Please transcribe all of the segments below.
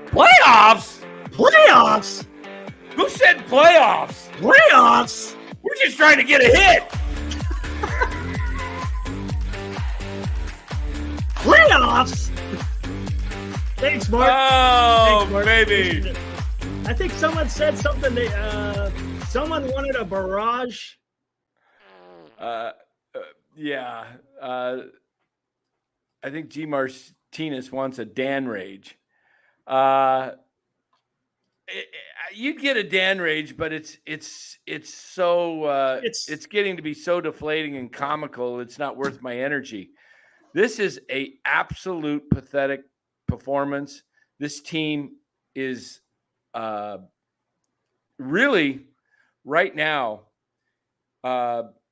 Playoffs? Playoffs? Who said playoffs? Playoffs? We're just trying to get a hit. Playoffs? Thanks, Mark. Oh, Thanks, Mark. baby. I think someone said something. Someone wanted a barrage. Yeah. I think G. Martinez wants a Dan Rage. You'd get a Dan Rage, but it's so it's getting to be so deflating and comical. It's not worth my energy. This is a absolute pathetic performance. This team is really right now.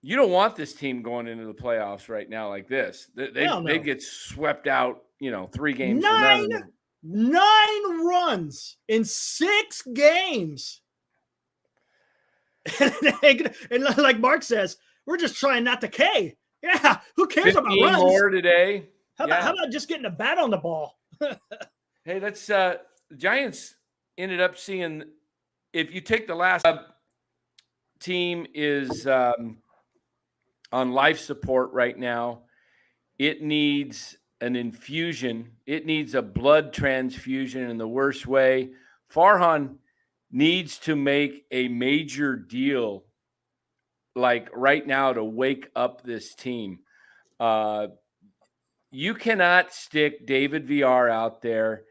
You don't want this team going into the playoffs right now like this. They get swept out. 3 games. 9 runs in 6 games. And like Mark says, we're just trying not to K. Yeah, who cares about runs? More today. How about just getting a bat on the ball? Hey, let's Giants ended up seeing, if you take the last team is on life support right now. It needs an infusion. It needs a blood transfusion in the worst way. Farhan needs to make a major deal like right now to wake up this team. You cannot stick David VR out there.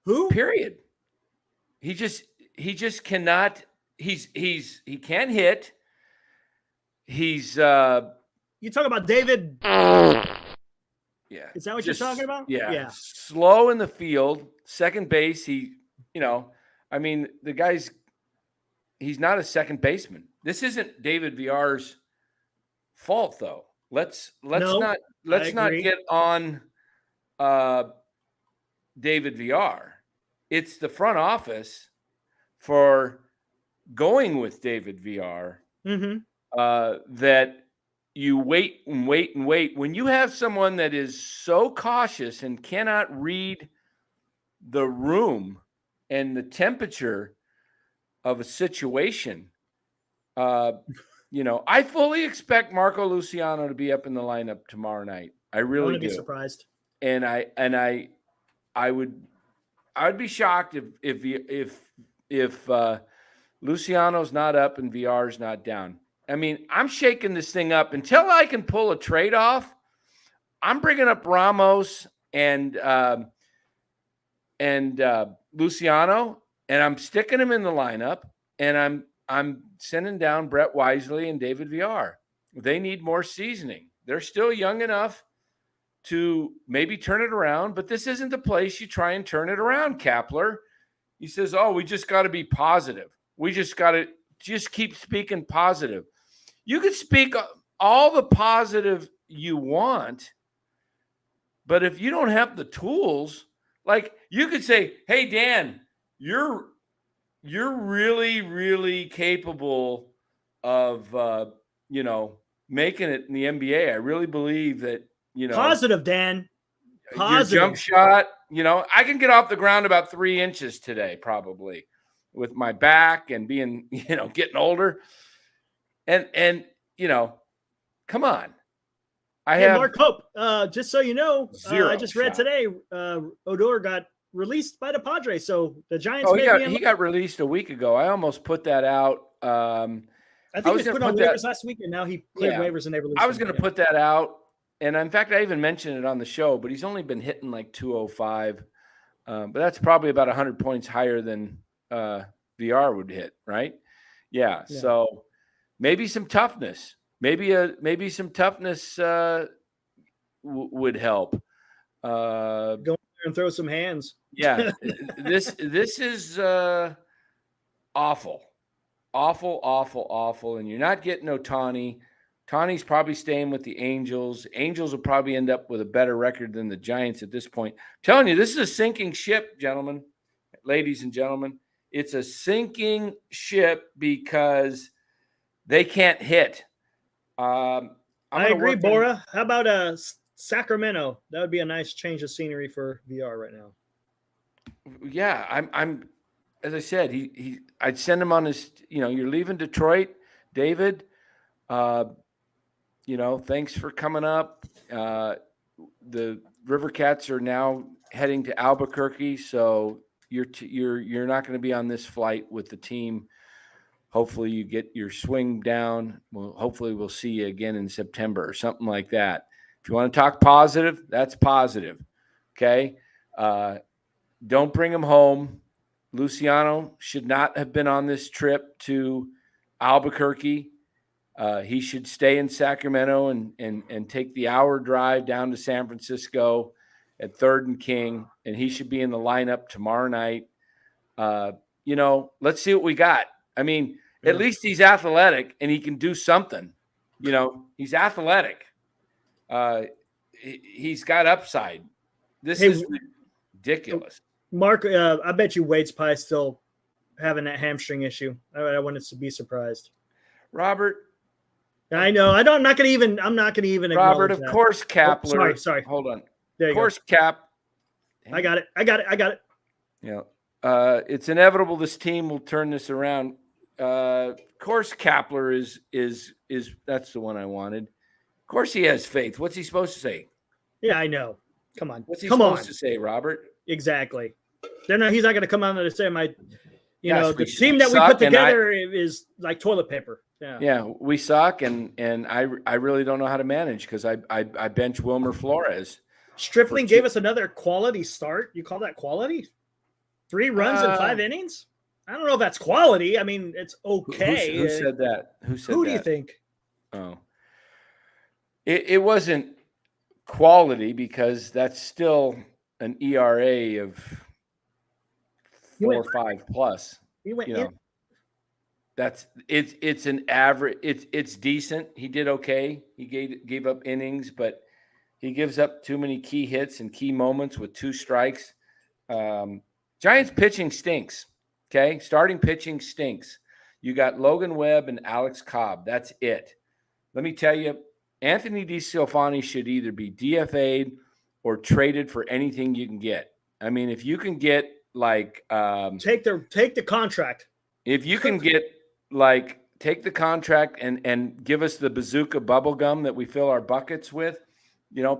Who? Period. He just cannot. He can hit. He's you talk about David. Yeah. Is that what you're talking about? Yeah. Slow in the field, second base. The guy's he's not a second baseman. This isn't David VR's fault though. Let's not get on David VR. It's the front office for going with David VR that you wait and wait and wait. When you have someone that is so cautious and cannot read the room and the temperature of a situation, I fully expect Marco Luciano to be up in the lineup tomorrow night. I really do. Be surprised. And I would be shocked if Luciano's not up and VR's not down. I mean, I'm shaking this thing up until I can pull a trade off. I'm bringing up Ramos and Luciano, and I'm sticking them in the lineup, and I'm sending down Brett Wisely and David VR. They need more seasoning. They're still young enough to maybe turn it around, but this isn't the place you try and turn it around, Kapler. He says, we just got to be positive. We just got to just keep speaking positive. You could speak all the positive you want, but if you don't have the tools, like you could say, hey, Dan, you're really, really capable of, making it in the NBA. I really believe that, Positive, Dan. Positive. Your jump shot, I can get off the ground about 3 inches today, probably, with my back and being, getting older. And come on. Mark Hope, just so you know, I just read shot. today, Odor got released by the Padres. So the Giants. He got released a week ago. I almost put that out. I think he was put on waivers last week, and now he cleared waivers and they released him. I was going to put that out. And in fact, I even mentioned it on the show, but he's only been hitting like 205. But that's probably about 100 points higher than VR would hit, right? Yeah. So maybe some toughness. Maybe some toughness would help. Go in there and throw some hands. Yeah. This is awful. Awful. And you're not getting Ohtani. Tawny's probably staying with the Angels. Angels will probably end up with a better record than the Giants at this point. I'm telling you, this is a sinking ship, gentlemen, ladies and gentlemen. It's a sinking ship because they can't hit. I agree, Bora. How about Sacramento. That would be a nice change of scenery for VR right now. Yeah, I'm as I said, I'd send him on his, you're leaving Detroit, David. Uh, thanks for coming up. The River Cats are now heading to Albuquerque, so you're not going to be on this flight with the team. Hopefully you get your swing down. Well, hopefully we'll see you again in September or something like that. If you want to talk positive, that's positive. Okay. Don't bring him home. Luciano should not have been on this trip to Albuquerque. He should stay in Sacramento and take the hour drive down to San Francisco at 3rd and King, and he should be in the lineup tomorrow night. Let's see what we got. I mean, at least he's athletic and he can do something. He's athletic. He's got upside. This is ridiculous. Mark, I bet you Wade's probably still having that hamstring issue. I wouldn't be surprised. Robert, I know. I'm not gonna even. Robert, of course, Kapler. Oh, sorry. Hold on. There you of course, go. Cap. I got it. Yeah. It's inevitable this team will turn this around. Of course, Kapler is that's the one I wanted. Of course, he has faith. What's he supposed to say? Yeah, I know. Come on. What's he supposed to say, Robert? Exactly. He's not going to come out and say the team that we suck, put together is like toilet paper. Yeah, we suck, and I really don't know how to manage because I bench Wilmer Flores. Stripling gave us another quality start. You call that quality? 3 runs in 5 innings? I don't know if that's quality. I mean, it's okay. Who said that? Who do you think? Oh, it wasn't quality because that's still an ERA of 4 or 5 plus. He went in. It's an average. It's decent. He did okay. He gave up innings, but he gives up too many key hits and key moments with 2 strikes. Giants pitching stinks. Okay, starting pitching stinks. You got Logan Webb and Alex Cobb. That's it. Let me tell you, Anthony DeSclafani should either be DFA'd or traded for anything you can get. I mean, if you can get like take the contract. If you can get take the contract and give us the bazooka bubble gum that we fill our buckets with,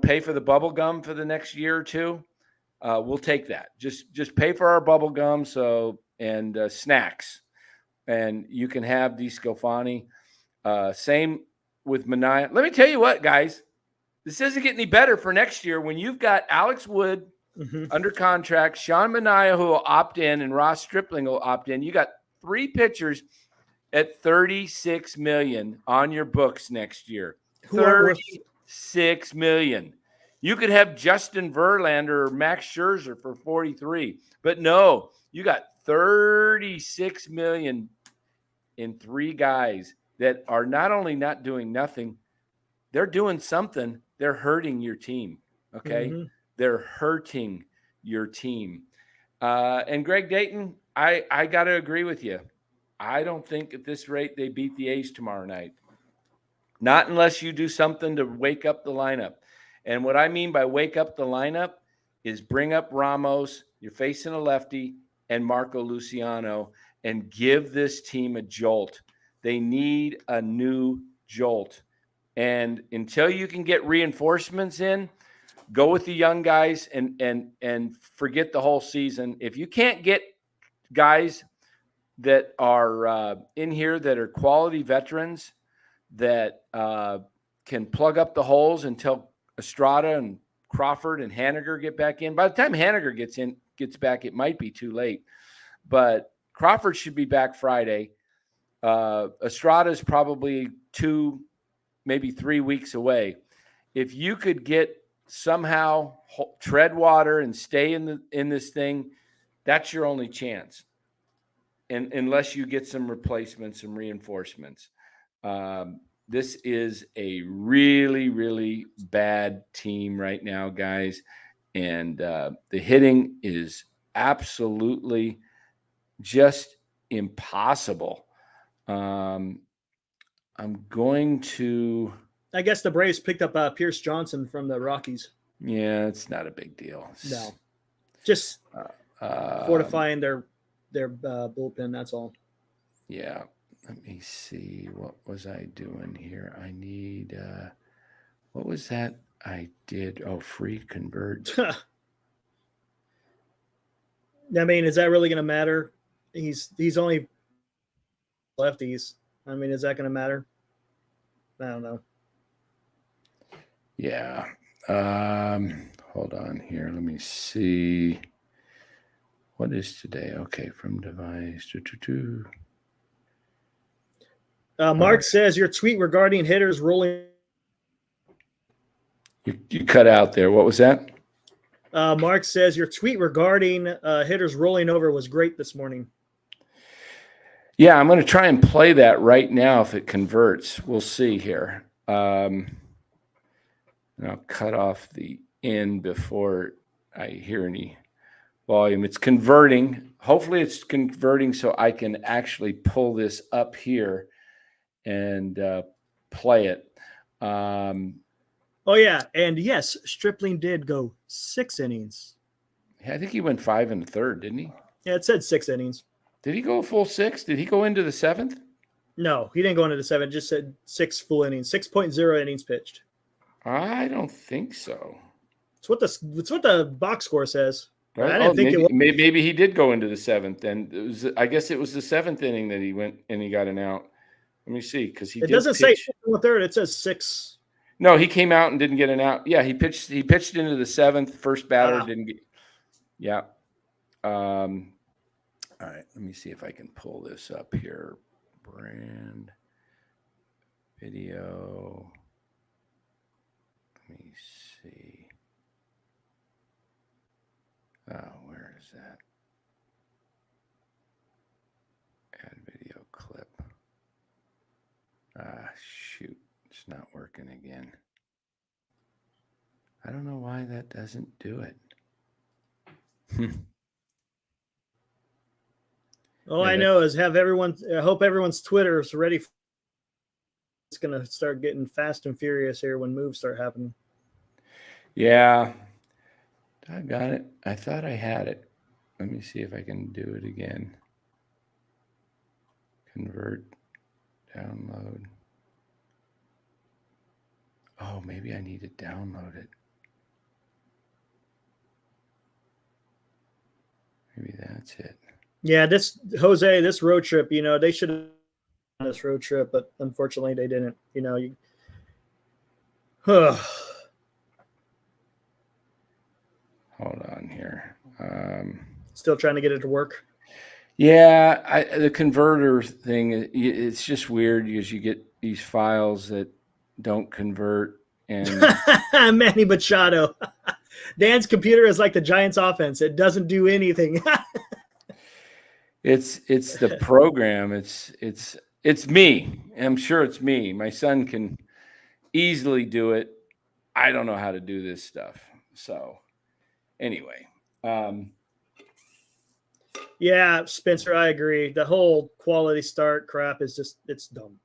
pay for the bubble gum for the next year or 2. We'll take that. Just pay for our bubble gum and snacks, and you can have DeSclafani. Same with Manaea. Let me tell you what, guys, this doesn't get any better for next year when you've got Alex Wood under contract, Sean Manaea who will opt in, and Ross Stripling will opt in. You got 3 pitchers at $36 million on your books next year. $36 million. You could have Justin Verlander or Max Scherzer for 43, but no, you got $36 million in 3 guys that are not only not doing nothing, they're doing something. They're hurting your team. Okay. They're hurting your team. And Greg Dayton, I got to agree with you. I don't think at this rate they beat the A's tomorrow night. Not unless you do something to wake up the lineup. And what I mean by wake up the lineup is bring up Ramos, you're facing a lefty, and Marco Luciano, and give this team a jolt. They need a new jolt. And until you can get reinforcements in, go with the young guys and forget the whole season. If you can't get guys that are in here that are quality veterans that can plug up the holes until Estrada and Crawford and Haniger get back in. By the time Haniger gets back, it might be too late. But Crawford should be back Friday. Estrada is probably 2, maybe 3 weeks away. If you could get somehow tread water and stay in this thing, that's your only chance. And unless you get some replacements, some reinforcements. This is a really, really bad team right now, guys. And the hitting is absolutely just impossible. I'm going to. I guess the Braves picked up Pierce Johnson from the Rockies. Yeah, it's not a big deal. No, just fortifying their bullpen. That's all. Yeah. Let me see. What was I doing here? I need. What was that I did? Oh, free convert. I mean, is that really going to matter? He's only lefties. I mean, is that going to matter? I don't know. Yeah. Hold on here. Let me see. What is today? Okay, from device. Mark says your tweet regarding hitters rolling. You cut out there. What was that? Mark says your tweet regarding hitters rolling over was great this morning. Yeah, I'm going to try and play that right now if it converts. We'll see here. And I'll cut off the end before I hear any volume. It's converting. Hopefully it's converting so I can actually pull this up here and play it. Oh, yeah. And yes, Stripling did go 6 innings. I think he went 5 1/3, didn't he? Yeah, it said 6 innings. Did he go a full 6? Did he go into the 7th? No, he didn't go into the 7. Just said 6 full innings, 6.0 innings pitched. I don't think so. It's what the box score says. Right? I didn't think it was. Maybe he did go into the 7th. And I guess it was the 7th inning that he went and he got an out. Let me see, because he. It doesn't say 1/3. It says 6. No, he came out and didn't get an out. Yeah, he pitched into the 7th. First batter didn't get. Yeah. All right, let me see if I can pull this up here. Brand video. Let me see. Oh, where is that? Add video clip. Shoot. It's not working again. I don't know why that doesn't do it. All I know is I hope everyone's Twitter is ready. It's going to start getting fast and furious here when moves start happening. Yeah. I got it. I thought I had it. Let me see if I can do it again. Convert, download. Oh, maybe I need to download it. Maybe that's it. Yeah, this road trip, they should have done this road trip, but unfortunately they didn't. Hold on here. Still trying to get it to work. Yeah, the converter thing, it's just weird because you get these files that don't convert. And Manny Machado. Dan's computer is like the Giants offense. It doesn't do anything. It's the program. It's me. I'm sure it's me. My son can easily do it. I don't know how to do this stuff. So anyway. Yeah, Spencer, I agree. The whole quality start crap is it's dumb.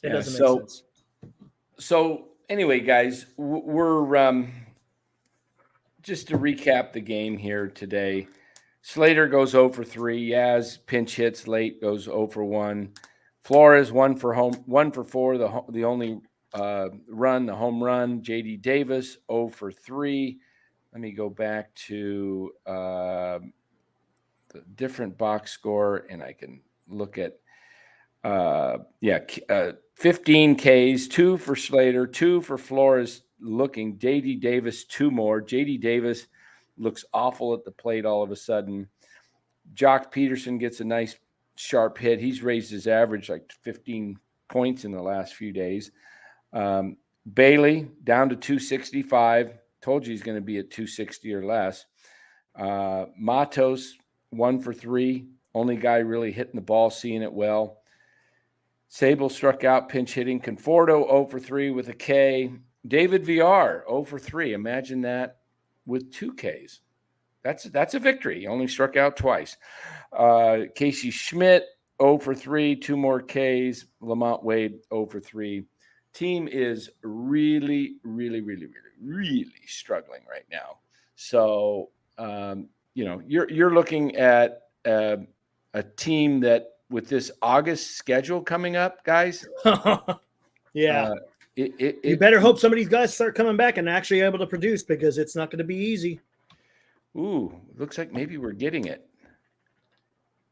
It doesn't make sense. So anyway, guys, we're just to recap the game here today. Slater goes 0 for 3. Yaz pinch hits late, goes 0 for 1. Flores 1 for 4. The only run, the home run. JD Davis 0 for 3. Let me go back to the different box score, and I can look at 15 Ks, 2 for Slater, 2 for Flores. Looking JD Davis 2 more. JD Davis looks awful at the plate all of a sudden. Jock Peterson gets a nice sharp hit. He's raised his average like 15 points in the last few days. Bailey down to 265. Told you he's going to be at 260 or less. Matos 1 for 3. Only guy really hitting the ball, seeing it well. Sable struck out, pinch hitting. Conforto 0 for 3 with a K. David VR 0 for 3. Imagine that with 2 Ks. That's a victory. He only struck out twice. Casey Schmidt 0 for 3, 2 more Ks. Lamont Wade 0 for 3. team is really, really, really, really, really struggling right now. So you're looking at a team that with this August schedule coming up, guys. Yeah. Uh, You better hope some of these guys start coming back and actually able to produce, because it's not going to be easy. Looks like maybe we're getting it.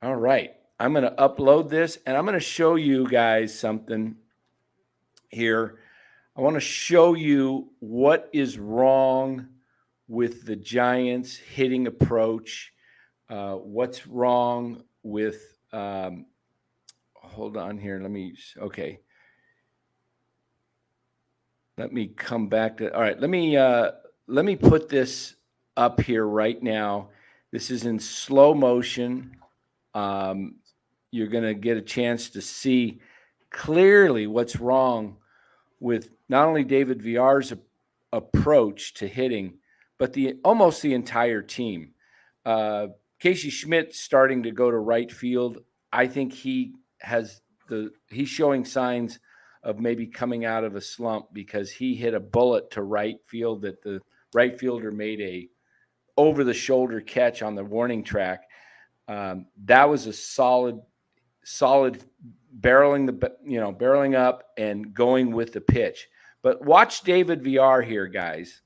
All right. I'm going to upload this and I'm going to show you guys something here. I want to show you what is wrong with the Giants hitting approach. What's wrong with, hold on here. Okay. Let me come back to, all right. Let me put this up here right now. This is in slow motion. You're going to get a chance to see clearly what's wrong with not only David Villar's approach to hitting, but almost the entire team. Casey Schmidt starting to go to right field. I think he's showing signs of maybe coming out of a slump, because he hit a bullet to right field that the right fielder made a over the shoulder catch on the warning track. That was a solid barreling up and going with the pitch. But watch David Villar here, guys.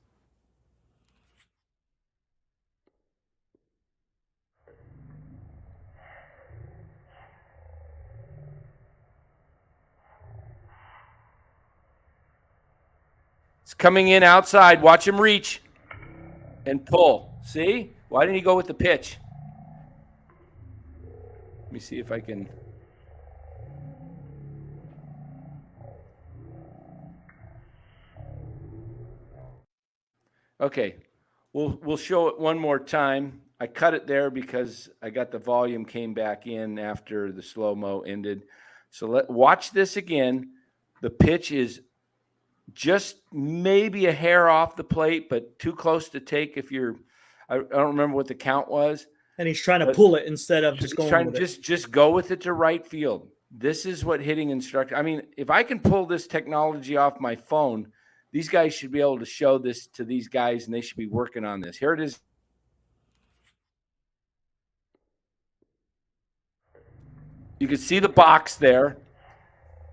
It's coming in outside. Watch him reach and pull. See? Why didn't he go with the pitch? Let me see if I can. Okay. We'll show it one more time. I cut it there because I got the volume came back in after the slow-mo ended. So watch this again. The pitch is just maybe a hair off the plate, but too close to take I don't remember what the count was. And he's trying to pull it instead of just going with it. Just go with it to right field. This is what hitting instructor. I mean, if I can pull this technology off my phone, these guys should be able to show this to these guys, and they should be working on this. Here it is. You can see the box there.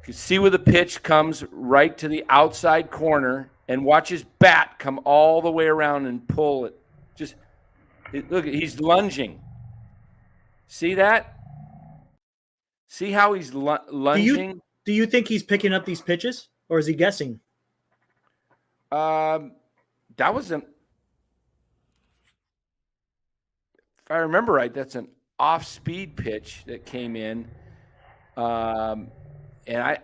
You can see where the pitch comes right to the outside corner, and watch his bat come all the way around and pull it. Look, he's lunging. See that? See how he's lunging? Do you think he's picking up these pitches, or is he guessing? That was if I remember right, that's an off-speed pitch that came in. And I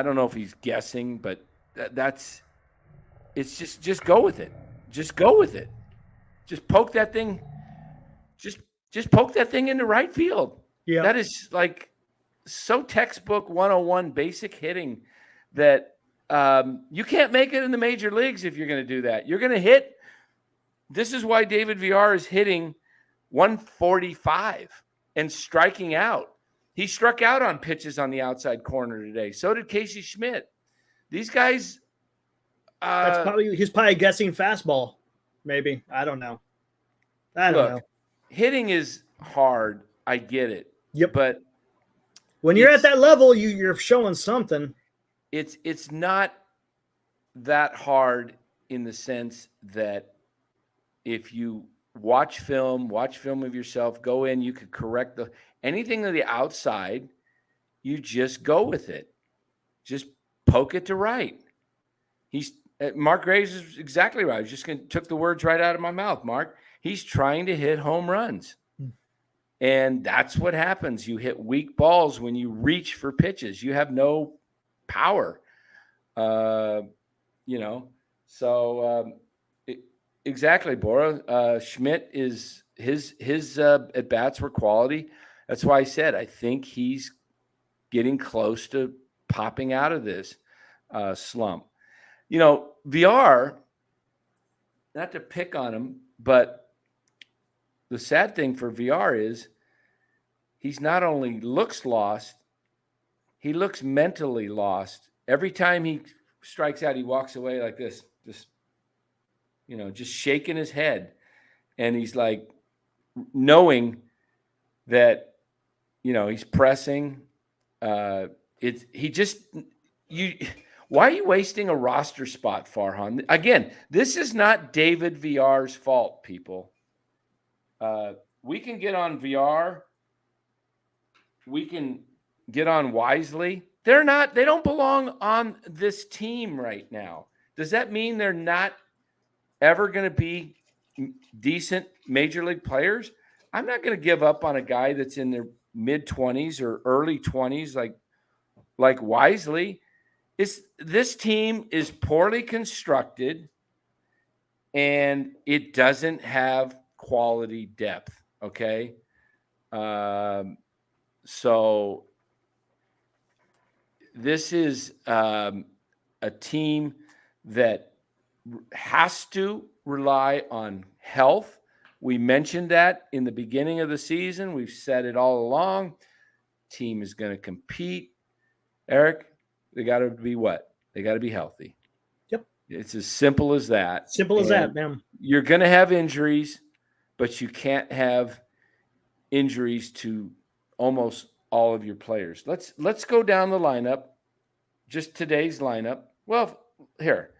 don't know if he's guessing, but it's just go with it. Just go with it. Just poke that thing. Just poke that thing into right field. Yeah. That is like so textbook 101 basic hitting that you can't make it in the major leagues if you're going to do that. You're going to hit. This is why David Villar is hitting 145 and striking out. He struck out on pitches on the outside corner today. So did Casey Schmidt. These guys. He's probably guessing fastball. Maybe. I don't know. I don't know. Hitting is hard. I get it. Yep. But when you're at that level, you're showing something. It's not that hard in the sense that if you watch film of yourself, go in, you could correct anything to the outside, you just go with it. Just poke it to right. Mark Graves is exactly right. I was just took the words right out of my mouth, Mark. He's trying to hit home runs. And that's what happens. You hit weak balls when you reach for pitches. You have no power. Exactly, Bora. Schmidt is his at bats were quality. That's why I said I think he's getting close to popping out of this slump. VR, not to pick on him, but the sad thing for VR is he's not only looks lost, he looks mentally lost. Every time he strikes out, he walks away like this, just just shaking his head, and he's like knowing that he's pressing. It's he just you. Why are you wasting a roster spot, Farhan? Again, this is not David VR's fault, people. We can get on VR. We can get on Wisely. They don't belong on this team right now. Does that mean they're not ever going to be decent major league players? I'm not going to give up on a guy that's in their mid 20s or early 20s like Wisely. This team is poorly constructed and it doesn't have quality depth. Okay. So this is a team that has to rely on health. We mentioned that in the beginning of the season. We've said it all along. Team is going to compete. Eric, they got to be what? They got to be healthy. Yep. It's as simple as that. Simple as that, man. You're going to have injuries, but you can't have injuries to almost all of your players. Let's go down the lineup. Just today's lineup. Well, here.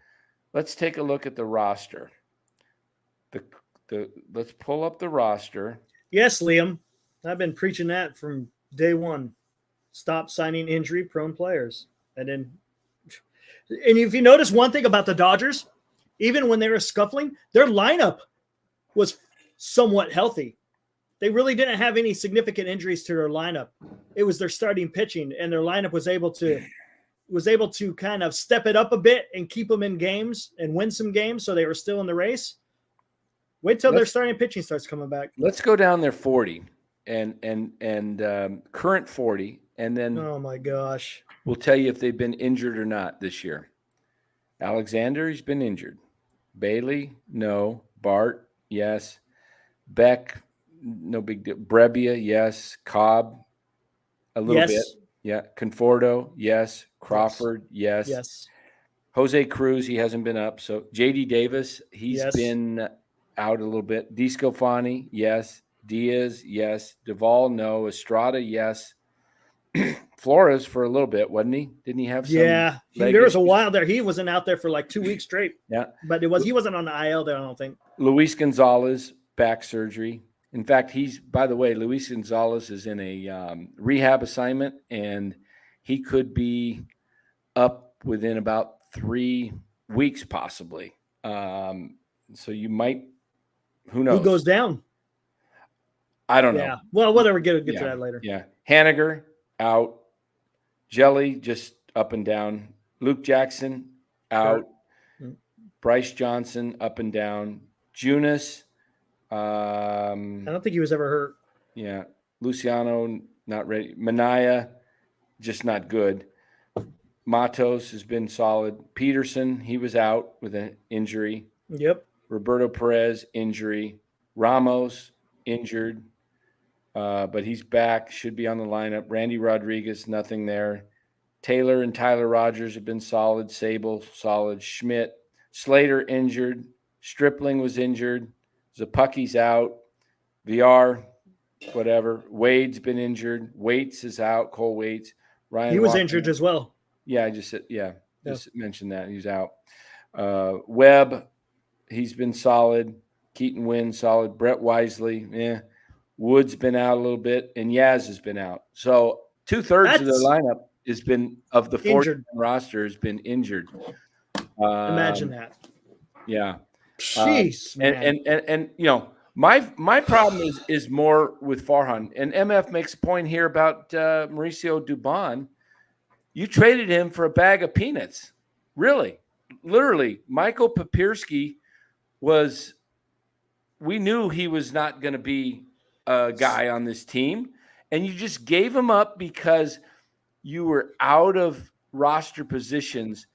Let's take a look at the roster. Let's pull up the roster. Yes, Liam. I've been preaching that from day one. Stop signing injury-prone players. And if you notice one thing about the Dodgers, even when they were scuffling, their lineup was somewhat healthy. They really didn't have any significant injuries to their lineup. It was their starting pitching, and their lineup was able to kind of step it up a bit and keep them in games and win some games, so they were still in the race. Wait till their starting pitching starts coming back. Let's go down their 40 and current 40, and then oh my gosh, we'll tell you if they've been injured or not this year. Alexander, he's been injured. Bailey, no. Bart, yes. Beck, no big deal. Brebbia, yes. Cobb, a little bit. Yeah. Conforto, yes. Crawford, yes. Yes. Jose Cruz, he hasn't been up. So JD Davis, he's been out a little bit. DeSclafani, yes. Diaz, yes. Duvall, no. Estrada, yes. Flores for a little bit, wasn't he? Didn't he have some? Yeah, there was a while there. He wasn't out there for like 2 weeks straight. Yeah. But he wasn't on the IL there, I don't think. Luis Gonzalez, back surgery. In fact, by the way, Luis Gonzalez is in a rehab assignment, and he could be up within about 3 weeks, possibly. So you might, who knows? Who goes down? I don't know. Yeah. Well, whatever. Get to that later. Yeah. Haniger, out. Jelly, just up and down. Luke Jackson, out. Sure. Bryce Johnson, up and down. Junis. I don't think he was ever hurt. Yeah. Luciano, not ready. Manaya, just not good. Matos has been solid. Peterson, he was out with an injury. Yep. Roberto Perez, injury. Ramos, injured. But he's back, should be on the lineup. Randy Rodriguez, nothing there. Taylor and Tyler Rogers have been solid. Sable, solid. Schmidt. Slater, injured. Stripling was injured. Zapucki's out. VR, whatever. Wade's been injured. Waits is out. Cole Waits. Ryan he was Walker. injured as well. Yeah, I just mentioned that. He's out. Webb, he's been solid. Keaton Wynn, solid. Brett Wisely, Wood's been out a little bit, and Yaz has been out. So 2/3 of their lineup has been, of the 40 roster, has been injured. Imagine that. Yeah. Jeez, man. And my problem is more with Farhan. And MF makes a point here about Mauricio Dubon. You traded him for a bag of peanuts. Really. Literally. Michael Papirski we knew he was not going to be a guy on this team. And you just gave him up because you were out of roster positions,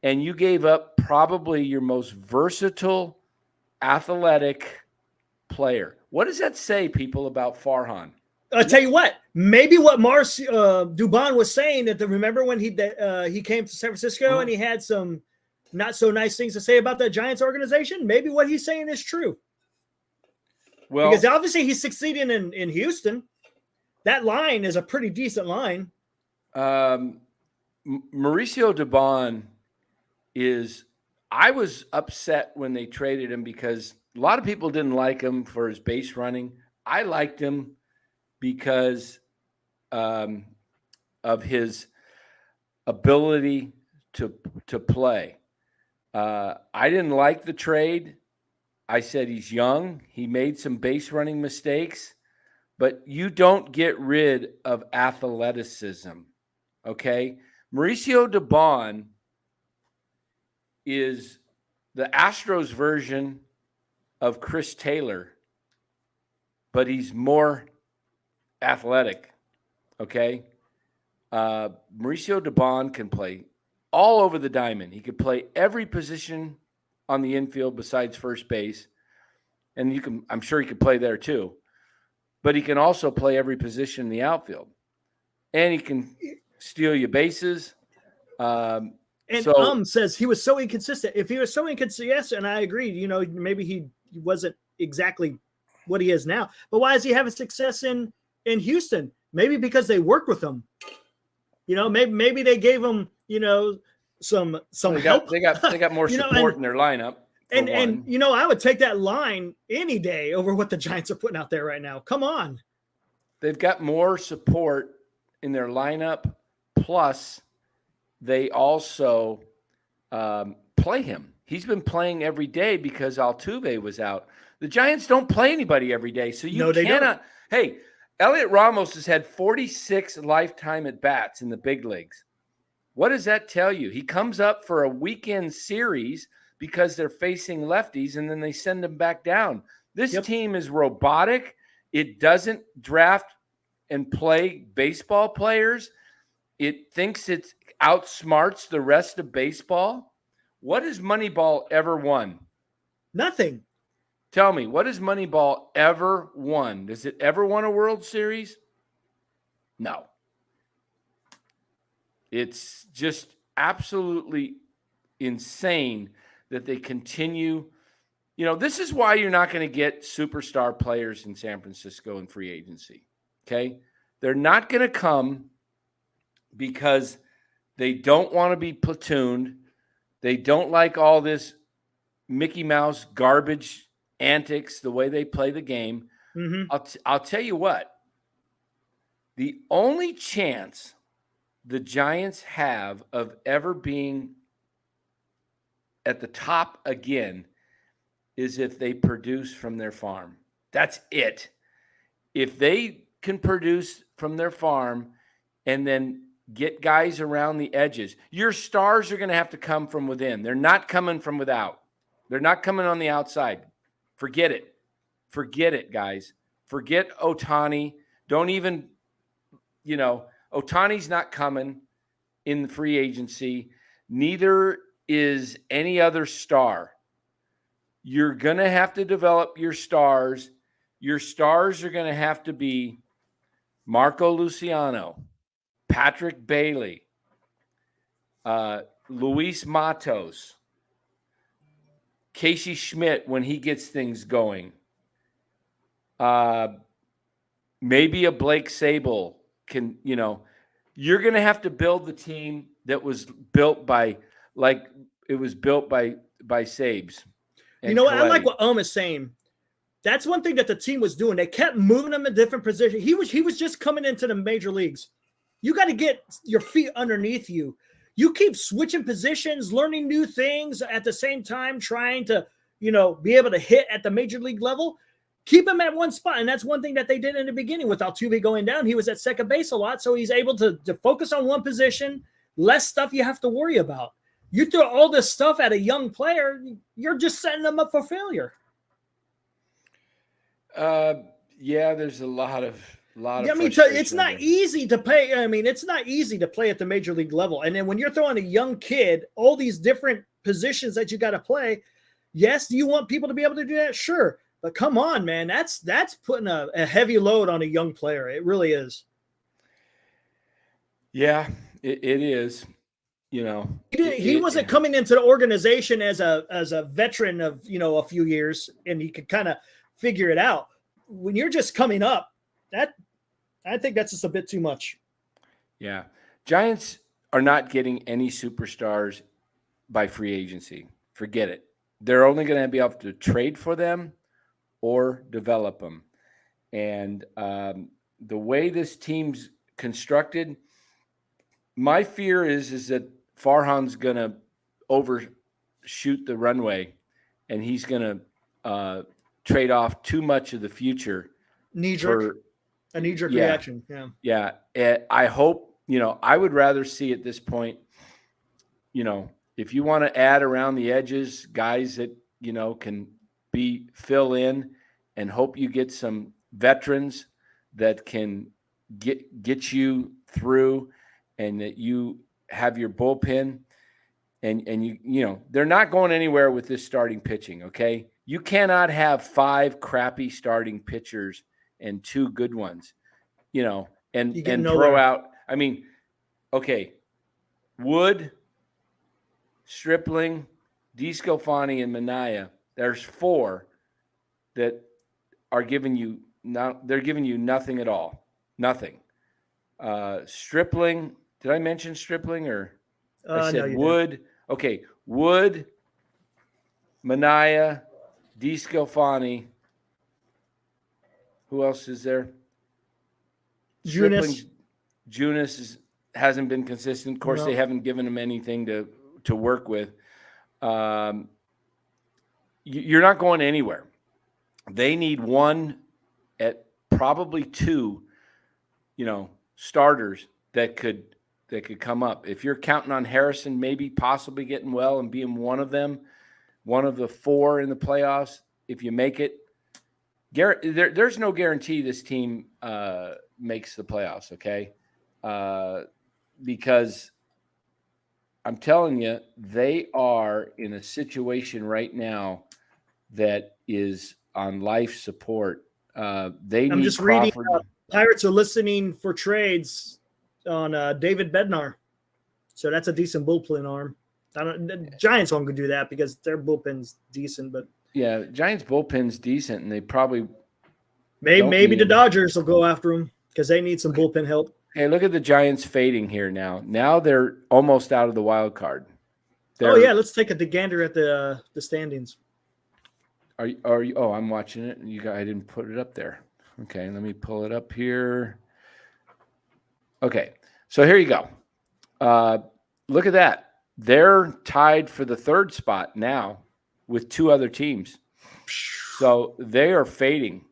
and you gave up probably your most versatile, athletic player. What does that say, people, about Farhan? I'll tell you what, maybe what Mars Dubon was saying remember when he came to San Francisco and he had some not so nice things to say about the Giants organization? Maybe what he's saying is true. Well, because obviously he's succeeding in Houston. That line is a pretty decent line. Mauricio Dubon I was upset when they traded him because a lot of people didn't like him for his base running. I liked him because of his ability to play. I didn't like the trade. I said he's young. He made some base running mistakes, but you don't get rid of athleticism. Okay. Mauricio Dubon is the Astros version of Chris Taylor, but he's more athletic. Okay. Mauricio Dubon can play all over the diamond. He could play every position on the infield besides first base. And I'm sure he could play there too, but he can also play every position in the outfield, and he can steal your bases. Says he was so inconsistent. If he was so inconsistent, yes, and I agree, maybe he wasn't exactly what he is now, but why is he having success in Houston? Maybe because they worked with him. Maybe they gave him, some help. They got more support in their lineup. And I would take that line any day over what the Giants are putting out there right now. Come on. They've got more support in their lineup. Plus, they also play him. He's been playing every day because Altuve was out. The Giants don't play anybody every day, so you cannot. Hey, Elliot Ramos has had 46 lifetime at-bats in the big leagues. What does that tell you? He comes up for a weekend series because they're facing lefties, and then they send him back down. This team is robotic. It doesn't draft and play baseball players. It thinks it outsmarts the rest of baseball. What has Moneyball ever won? Nothing. Tell me, what has Moneyball ever won? Does it ever won a World Series? No. It's just absolutely insane that they continue. This is why you're not going to get superstar players in San Francisco in free agency. Okay. They're not going to come because they don't want to be platooned. They don't like all this Mickey Mouse garbage antics, the way they play the game. Mm-hmm. I'll tell you what, the only chance the Giants have of ever being at the top again is if they produce from their farm. That's it. If they can produce from their farm and then get guys around the edges, your stars are going to have to come from within. They're not coming from without. They're not coming on the outside. Forget it. Forget it, guys. Forget Ohtani. Don't even, Ohtani's not coming in the free agency. Neither is any other star. You're going to have to develop your stars. Your stars are going to have to be Marco Luciano, Patrick Bailey, Luis Matos, Casey Schmidt when he gets things going. Maybe a Blake Sable can, you're going to have to build the team that was built by Sabes. What? I like what is saying. That's one thing that the team was doing. They kept moving him in different positions. He was just coming into the major leagues. You got to get your feet underneath you. You keep switching positions, learning new things at the same time, trying to, be able to hit at the major league level. Keep him at one spot. And that's one thing that they did in the beginning with Altuve going down. He was at second base a lot, so he's able to focus on one position, less stuff you have to worry about. You throw all this stuff at a young player, you're just setting them up for failure. There's a lot of. It's not easy to play. It's not easy to play at the major league level. And then when you're throwing a young kid, all these different positions that you got to play, yes, do you want people to be able to do that? Sure. But come on, man, that's putting a heavy load on a young player. It really is. Yeah, it is. You know, He wasn't coming into the organization as a veteran of a few years, and he could kind of figure it out. When you're just coming up, that I think that's just a bit too much. Yeah, Giants are not getting any superstars by free agency. Forget it. They're only going to be able to trade for them or develop them. And the way this team's constructed, my fear is that Farhan's going to overshoot the runway, and he's going to trade off too much of the future. A knee-jerk reaction. Yeah. I hope, I would rather see at this point, if you want to add around the edges, guys that, can fill in, and hope you get some veterans that can get you through, and that you have your bullpen, and they're not going anywhere with this starting pitching. Okay. You cannot have 5 crappy starting pitchers and 2 good ones, and throw out. I mean, okay, Wood, Stripling, DeSclafani, and Minaya. There's 4 that are giving you they're giving you nothing at all. Nothing. Stripling. Did I mention Stripling, or I said no, Wood? Didn't. Okay, Wood, Minaya, DeSclafani. Who else is there? Junis hasn't been consistent. Of course, They haven't given him anything to work with. You're not going anywhere. They need 1 at probably 2, starters that could come up. If you're counting on Harrison maybe possibly getting well and being one of them, one of the 4 in the playoffs, if you make it, there's no guarantee this team makes the playoffs, okay? Because I'm telling you, they are in a situation right now that is on life support. I'm just reading. Pirates are listening for trades on David Bednar, so that's a decent bullpen arm. The Giants won't go do that because their bullpen's decent, but yeah, Giants bullpen's decent, and they probably maybe the Dodgers will go after them because they need some bullpen help. Hey, look at the Giants fading here now. Now they're almost out of the wild card. Let's take a gander at the standings. Are you? Oh, I'm watching it, and I didn't put it up there. Okay, let me pull it up here. Okay, so here you go. Look at that. They're tied for the 3rd spot now with 2 other teams. So they are fading,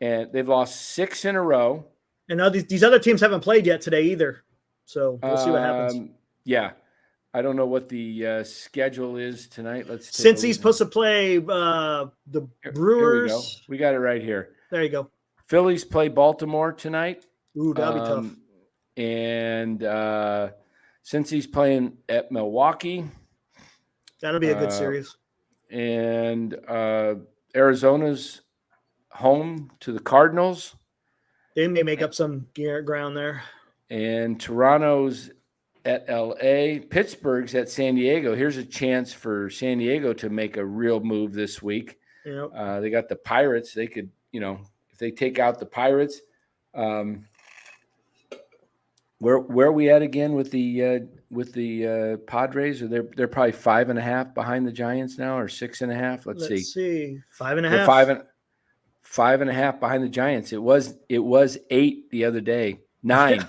and they've lost 6 in a row. And now these other teams haven't played yet today either. So we'll see what happens. Yeah. I don't know what the schedule is tonight. Since he's supposed to play the Brewers. Here we go. We got it right here. There you go. Phillies play Baltimore tonight. Ooh, that'll be tough. And since he's playing at Milwaukee. That'll be a good series. And Arizona's home to the Cardinals. They may make up some ground there. And Toronto's at LA. Pittsburgh's at San Diego. Here's a chance for San Diego to make a real move this week. Yep. They got the Pirates. They could, if they take out the Pirates, where are we at again with the Padres? Or they're probably 5.5 behind the Giants now, or 6.5. Let's see. 5.5. 5.5 behind the Giants. It was 8 the other day. 9.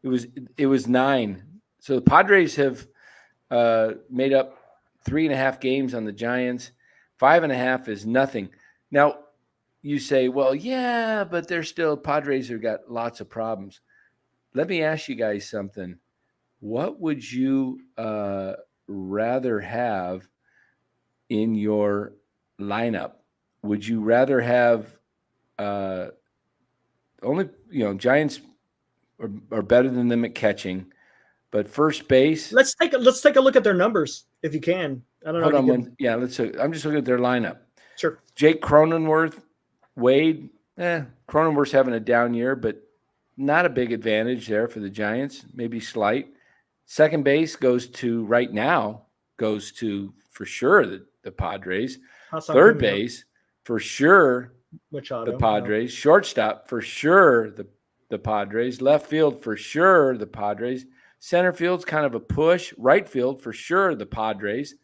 It was 9. So the Padres have made up 3.5 games on the Giants. 5.5 is nothing. Now you say, well, yeah, but they're still Padres have got lots of problems. Let me ask you guys something. What would you rather have in your lineup? Would you rather have Giants are better than them at catching, but first base? Let's take a look at their numbers if you can. I don't know. Hold on. I'm just looking at their lineup. Sure. Jake Cronenworth, Wade. Cronenworth's having a down year, but not a big advantage there for the Giants. Maybe slight. Second base goes to for sure the Padres. Third base for sure Machado, the Padres. Shortstop for sure the Padres. Left field for sure the Padres. Center field's kind of a push. Right field for sure the Padres.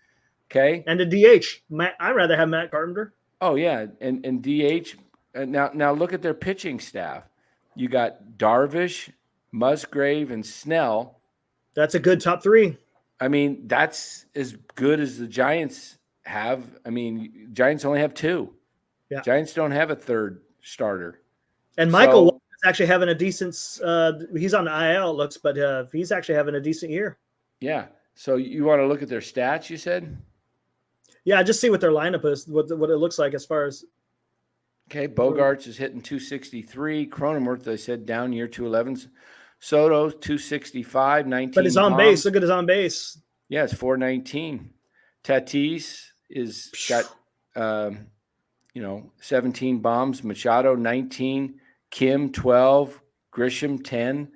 Okay. And the DH. I'd rather have Matt Carpenter. Oh yeah, and DH. Now look at their pitching staff. You got Darvish, Musgrave, and Snell. That's a good top three. I mean, that's as good as the Giants have. I mean, Giants only have two. Yeah. Giants don't have a third starter. And Michael is actually having a decent. He's on the IL, it looks, but he's actually having a decent year. Yeah. So you want to look at their stats? You said. Yeah, just see what their lineup is, what it looks like as far as. Okay, Bogarts is hitting 263. Cronenworth, I said, down year 211. Soto 265, 19. But his on base, look at his on base. Yeah, it's 419. Tatis is got 17 bombs. Machado 19. Kim 12. Grisham 10.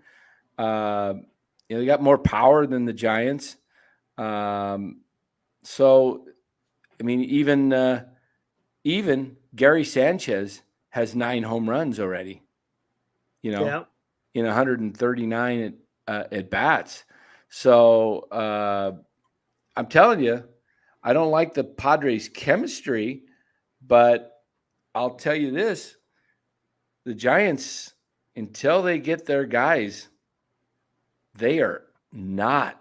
They got more power than the Giants. So, I mean, even Gary Sanchez has 9 home runs already. In 139 at bats. So I'm telling you, I don't like the Padres' chemistry, but I'll tell you this: the Giants, until they get their guys, they are not.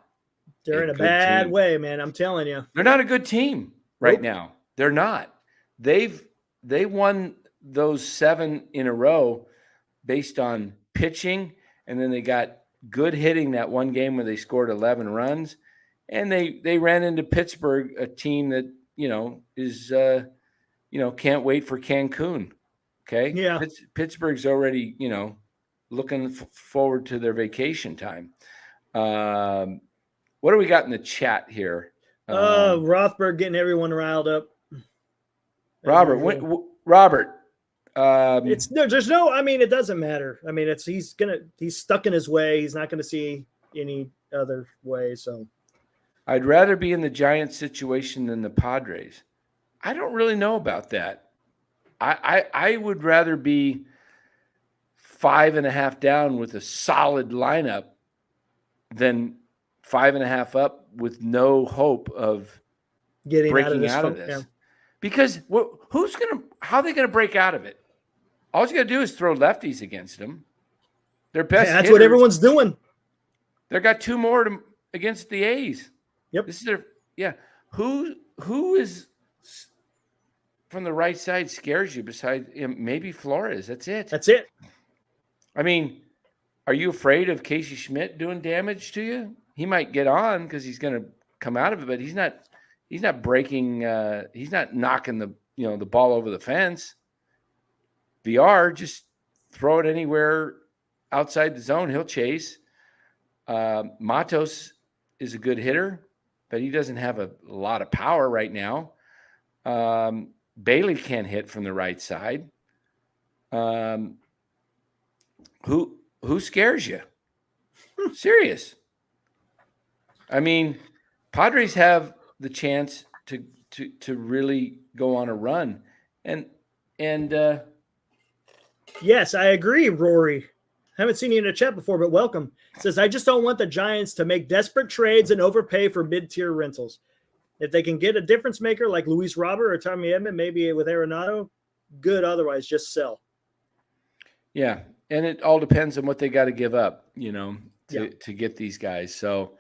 They're in a bad way, man. I'm telling you, they're not a good team right now. They're not. They won those 7 in a row based on pitching, and then they got good hitting that one game where they scored 11 runs, and they ran into Pittsburgh, a team that is can't wait for Cancun. Okay, yeah, Pittsburgh's already looking forward to their vacation time. What do we got in the chat here? Rothberg getting everyone riled up. Robert. There's no. I mean, it doesn't matter. I mean, he's stuck in his way. He's not going to see any other way. So, I'd rather be in the Giants situation than the Padres. I don't really know about that. I would rather be 5.5 down with a solid lineup than 5.5 up with no hope of getting breaking out of this. Yeah. Because how are they gonna break out of it? All you got to do is throw lefties against them. Their best. That's hitters, what everyone's doing. They got 2 more against the A's. Yep. This is their. Yeah. Who is from the right side scares you besides maybe Flores? That's it. That's it. I mean, are you afraid of Casey Schmidt doing damage to you? He might get on because he's going to come out of it, but he's not breaking. He's not knocking the ball over the fence. VR, just throw it anywhere outside the zone. He'll chase. Matos is a good hitter, but he doesn't have a lot of power right now. Bailey can't hit from the right side. Who scares you? Serious. I mean, Padres have the chance to really go on a run, and yes, I agree, Rory. Haven't seen you in a chat before, but welcome. It says, I just don't want the Giants to make desperate trades and overpay for mid-tier rentals. If they can get a difference maker like Luis Robert or Tommy Edman, maybe with Arenado, good. Otherwise, just sell. Yeah, and it all depends on what they got to give up, to get these guys. So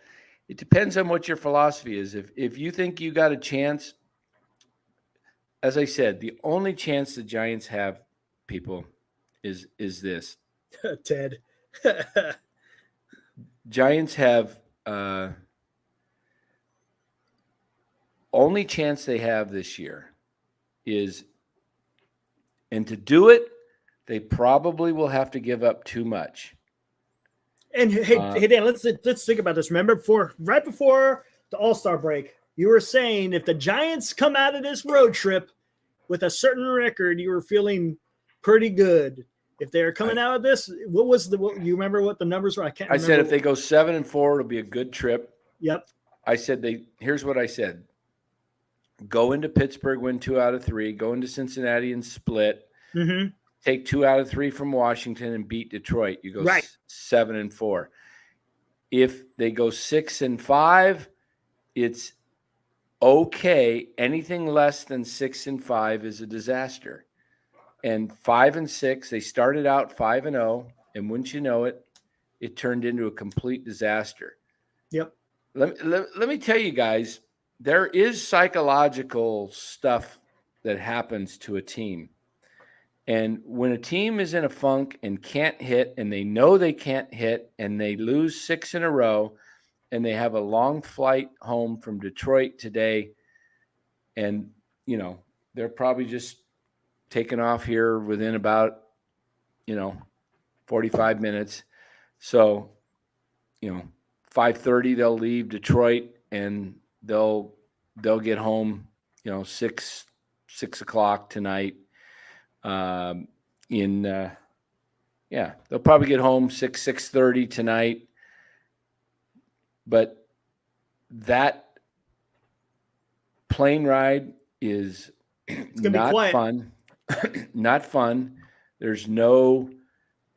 it depends on what your philosophy is. If you think you got a chance, as I said, the only chance the Giants have, people, is this. Ted. Giants have only chance they have this year is, and to do it, they probably will have to give up too much. And hey, Dan, let's think about this. Remember, right before the All-Star break, you were saying if the Giants come out of this road trip with a certain record, you were feeling pretty good. If they're coming out of this, you remember what the numbers were? I can't remember. I said if they go 7-4, it'll be a good trip. Yep. I said here's what I said. Go into Pittsburgh, win 2 out of 3. Go into Cincinnati and split. Mm-hmm. Take 2 out of 3 from Washington and beat Detroit. You go 7-4. If they go 6-5, it's okay. Anything less than 6-5 is a disaster. And 5-6, they started out 5-0, and wouldn't you know it, it turned into a complete disaster. Yep. Let me tell you guys, there is psychological stuff that happens to a team. And when a team is in a funk and can't hit, and they know they can't hit, and they lose 6 in a row, and they have a long flight home from Detroit today, and, they're probably just taking off here within about, 45 minutes. So, 5:30 they'll leave Detroit, and they'll get home, 6 o'clock tonight. They'll probably get home 6:30 tonight. But that plane ride is not fun. Not fun. There's no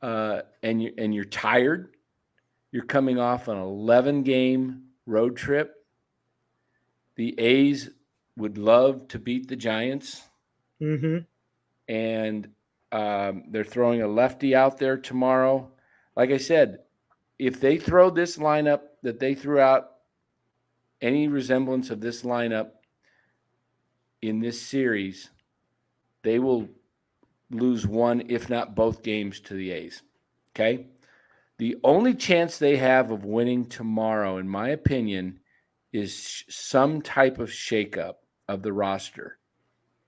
and you're tired. You're coming off an 11-game road trip. The A's would love to beat the Giants. Mm-hmm. And they're throwing a lefty out there tomorrow. Like I said, if they throw this lineup that they threw out, any resemblance of this lineup in this series, they will lose one, if not both games to the A's. Okay? The only chance they have of winning tomorrow, in my opinion, is some type of shakeup of the roster.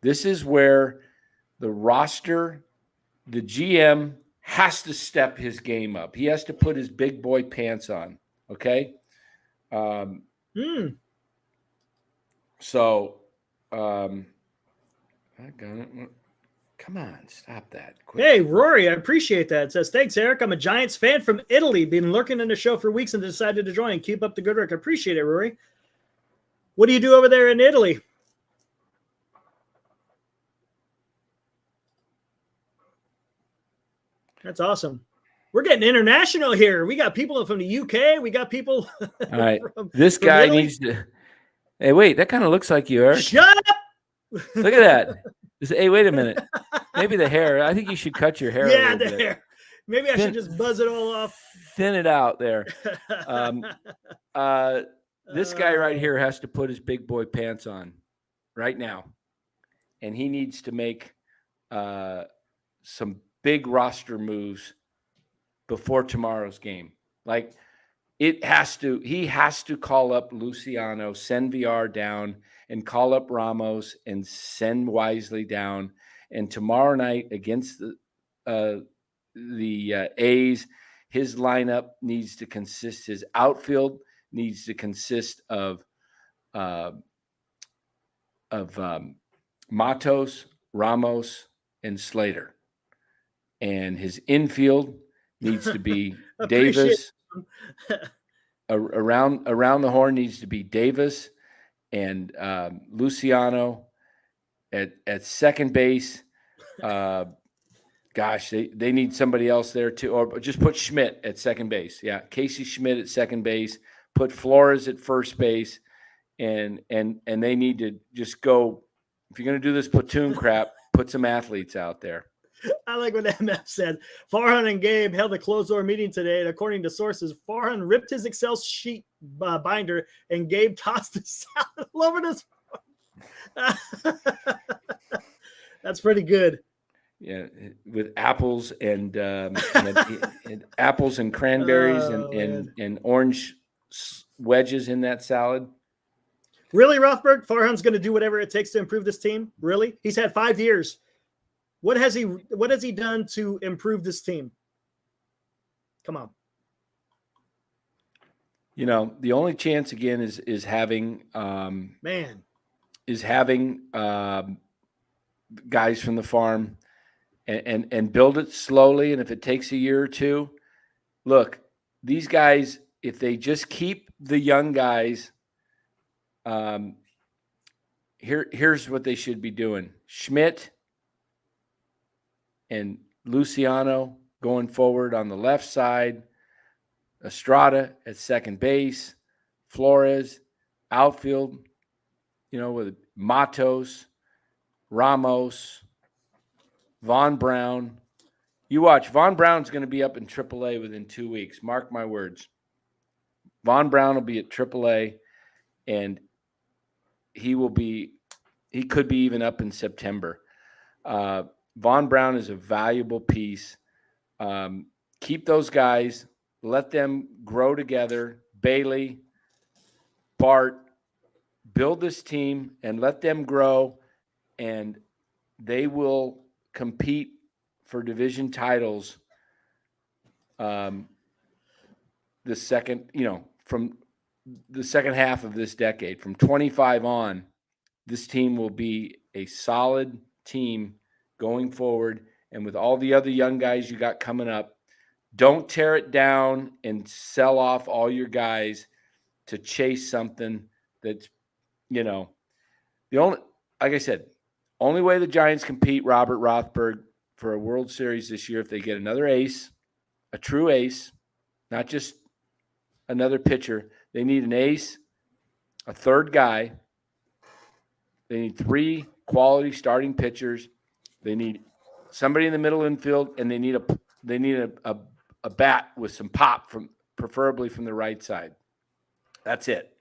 This is where the roster, the GM has to step his game up. He has to put his big boy pants on. Okay. So, I got it. Come on, stop that. Quick. Hey, Rory, I appreciate that. It says, thanks, Eric. I'm a Giants fan from Italy. Been lurking in the show for weeks and decided to join. Keep up the good work. I appreciate it, Rory. What do you do over there in Italy? That's awesome. We're getting international here. We got people from the UK. We got people. All right. This guy needs to. Hey, wait. That kind of looks like you, Eric. Shut up. Look at that. Hey, wait a minute. Maybe the hair. I think you should cut your hair. Yeah, the hair. Maybe I should just buzz it all off. Thin it out there. This guy right here has to put his big boy pants on right now. And he needs to make some big roster moves before tomorrow's game. Like he has to call up Luciano, send VR down, and call up Ramos and send Wisely down. And tomorrow night against the A's, his lineup needs to consist. His outfield needs to consist of Matos, Ramos, and Slater. And his infield needs to be Davis. Around the horn needs to be Davis and Luciano at second base. Gosh, they need somebody else there too, or just put Schmidt at second base. Yeah, Casey Schmidt at second base. Put Flores at first base, and they need to just go. If you're going to do this platoon crap, put some athletes out there. I like what MF said. Farhan and Gabe held a closed-door meeting today, and according to sources, Farhan ripped his Excel sheet binder, and Gabe tossed his salad all over this. That's pretty good. Yeah, with apples and apples and cranberries and orange wedges in that salad. Really, Rothberg? Farhan's going to do whatever it takes to improve this team? Really? He's had 5 years. What has he done to improve this team? Come on. The only chance again is having guys from the farm and build it slowly. And if it takes a year or two, look, these guys, if they just keep the young guys, here's what they should be doing. Schmidt and Luciano going forward on the left side, Estrada at second base, Flores, outfield, with Matos, Ramos, Von Brown. You watch, Von Brown's going to be up in AAA within 2 weeks. Mark my words. Von Brown will be at AAA, and he could be even up in September. Von Brown is a valuable piece. Keep those guys. Let them grow together. Bailey, Bart, build this team and let them grow, and they will compete for division titles from the second half of this decade. From 25 on, this team will be a solid team going forward. And with all the other young guys you got coming up, don't tear it down and sell off all your guys to chase something that's, the only, like I said, only way the Giants compete, Robert Rothberg, for a World Series this year, if they get another ace, a true ace, not just another pitcher. They need an ace, a third guy. They need 3 quality starting pitchers. They need somebody in the middle infield, and they need a bat with some pop, preferably from the right side. That's it.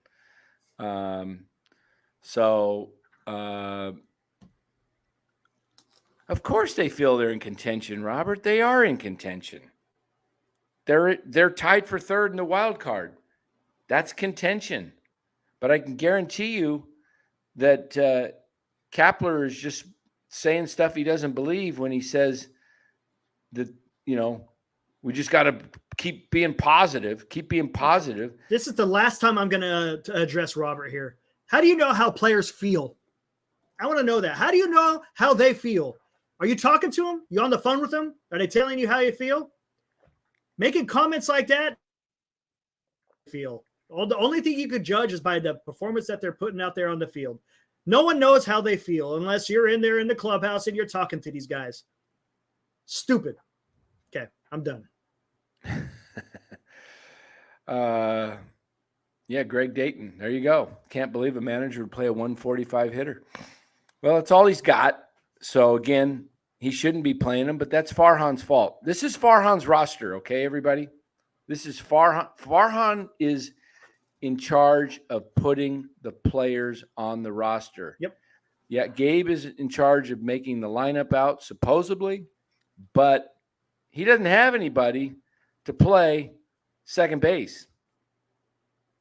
Of course they feel they're in contention, Robert. They are in contention. They're tied for third in the wild card. That's contention. But I can guarantee you that Kapler is just saying stuff he doesn't believe when he says that, we just got to keep being positive. This is the last time I'm going to address Robert here. How do you know how players feel? I want to know that. How do you know how they feel? Are you talking to them? You on the phone with them? Are they telling you how you feel? Making comments like that? Feel. The only thing you could judge is by the performance that they're putting out there on the field. No one knows how they feel unless you're in there in the clubhouse and you're talking to these guys. Stupid. Okay, I'm done. Yeah, Greg Dayton. There you go. Can't believe a manager would play a 145 hitter. Well, that's all he's got. So, again, he shouldn't be playing him, but that's Farhan's fault. This is Farhan's roster, okay, everybody? This is Farhan. Farhan is in charge of putting the players on the roster. Yep. Yeah, Gabe is in charge of making the lineup out, supposedly, but he doesn't have anybody to play second base.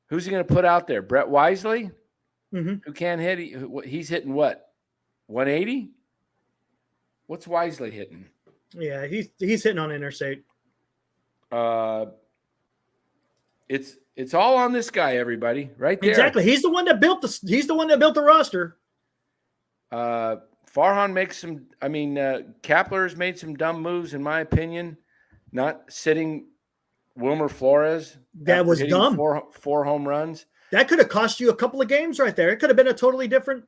Who's he going to put out there? Brett Wisely, who can't hit. He's hitting what? 180? What's Wisely hitting? Yeah, he's hitting on interstate. It's all on this guy, everybody, right there. Exactly. He's the one that built the roster. Farhan makes some. Kapler's made some dumb moves, in my opinion. Not sitting Wilmer Flores. That was dumb. Four home runs. That could have cost you a couple of games right there. It could have been a totally different.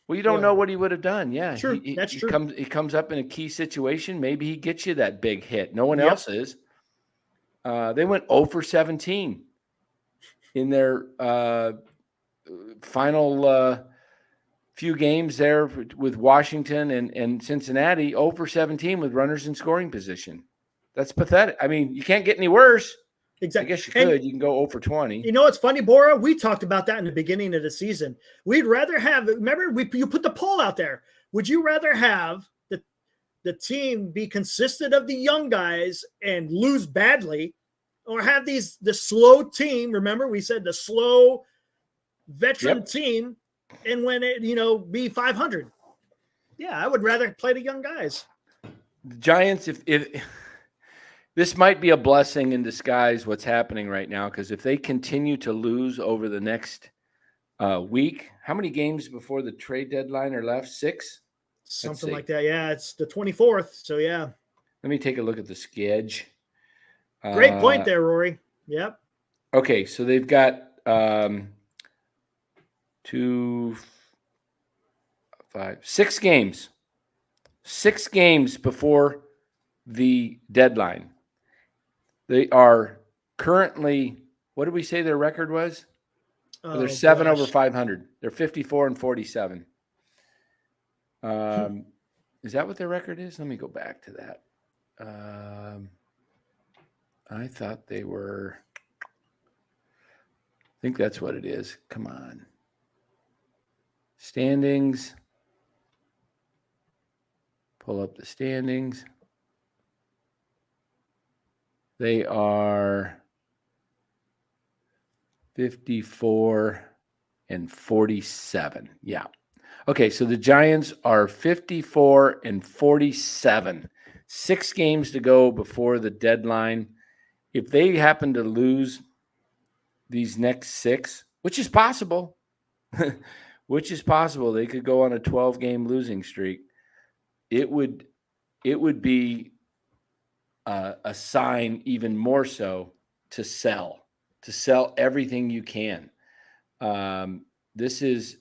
Well, you don't know what he would have done. Yeah, true. That's true. He comes up in a key situation. Maybe he gets you that big hit. No one else is. They went 0 for 17 in their final few games there with Washington and Cincinnati. 0 for 17 with runners in scoring position. That's pathetic. I mean, you can't get any worse. Exactly. I guess you could. You can go 0 for 20. You know what's funny, Bora? We talked about that in the beginning of the season. We'd rather have – remember, you put the poll out there. Would you rather have the team be consistent of the young guys and lose badly, or have the slow team – remember, we said the slow veteran team and when it, be 500. Yeah, I would rather play the young guys. The Giants, if this might be a blessing in disguise, what's happening right now, because if they continue to lose over the next week, how many games before the trade deadline are left? 6? Something like that. Yeah, it's the 24th. So yeah. Let me take a look at the schedule. Great point there, Rory. Yep. Okay, so they've got 6 games. 6 games before the deadline. They are currently, what did we say their record was? They're 7 over 500. They're 54 and 47. Is that what their record is? Let me go back to that. I thought they were. I think that's what it is. Come on. Standings. Pull up the standings. They are 54 and 47. Yeah. Okay, so the Giants are 54 and 47. 6 games to go before the deadline. If they happen to lose these next 6, which is possible, they could go on a 12-game losing streak. It would be a sign, even more so, to sell everything you can. This is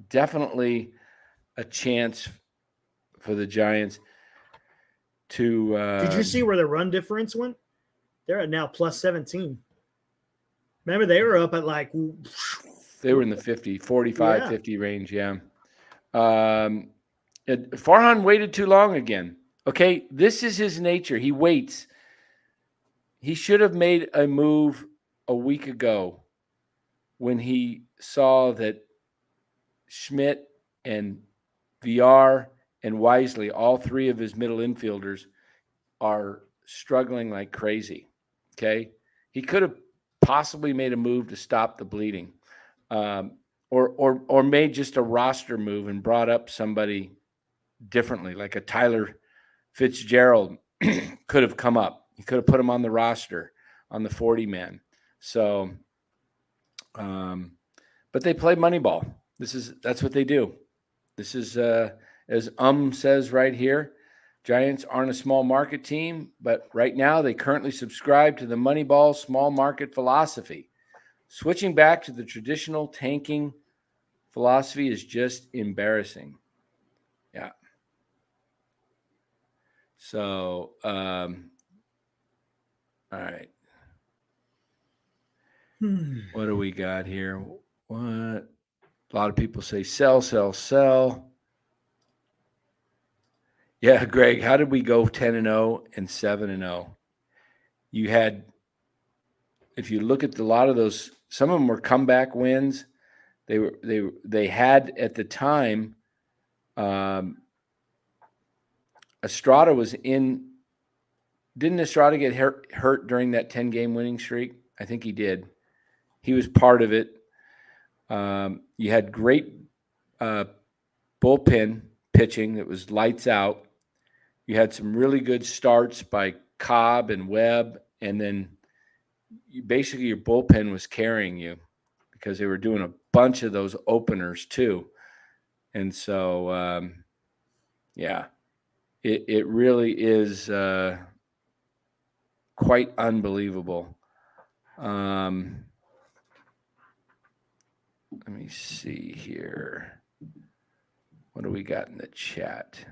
definitely a chance for the Giants to. Did you see where the run difference went? They're at now plus 17. Remember, they were up at like. They were in the 45, 50 range, yeah. Farhan waited too long again. Okay, this is his nature. He waits. He should have made a move a week ago when he saw that Schmidt and VR and Wisely, all 3 of his middle infielders, are struggling like crazy. Okay, he could have possibly made a move to stop the bleeding, or made just a roster move and brought up somebody differently, like a Tyler Fitzgerald could have come up. He could have put him on the roster on the 40-man. So, but they play Moneyball. That's what they do. This is, as says right here, Giants aren't a small market team, but right now they currently subscribe to the Moneyball small market philosophy. Switching back to the traditional tanking philosophy is just embarrassing. Yeah. So, all right. What do we got here? What? A lot of people say sell, sell, sell. Yeah, Greg, how did we go 10-0 and 7-0? You had, if you look at a lot of those, some of them were comeback wins. They had at the time. Estrada was in. Didn't Estrada get hurt during that 10-game winning streak? I think he did. He was part of it. You had great bullpen pitching that was lights out. You had some really good starts by Cobb and Webb, and then basically your bullpen was carrying you because they were doing a bunch of those openers too. And so, yeah, it really is quite unbelievable. Let me see here. What do we got in the chat?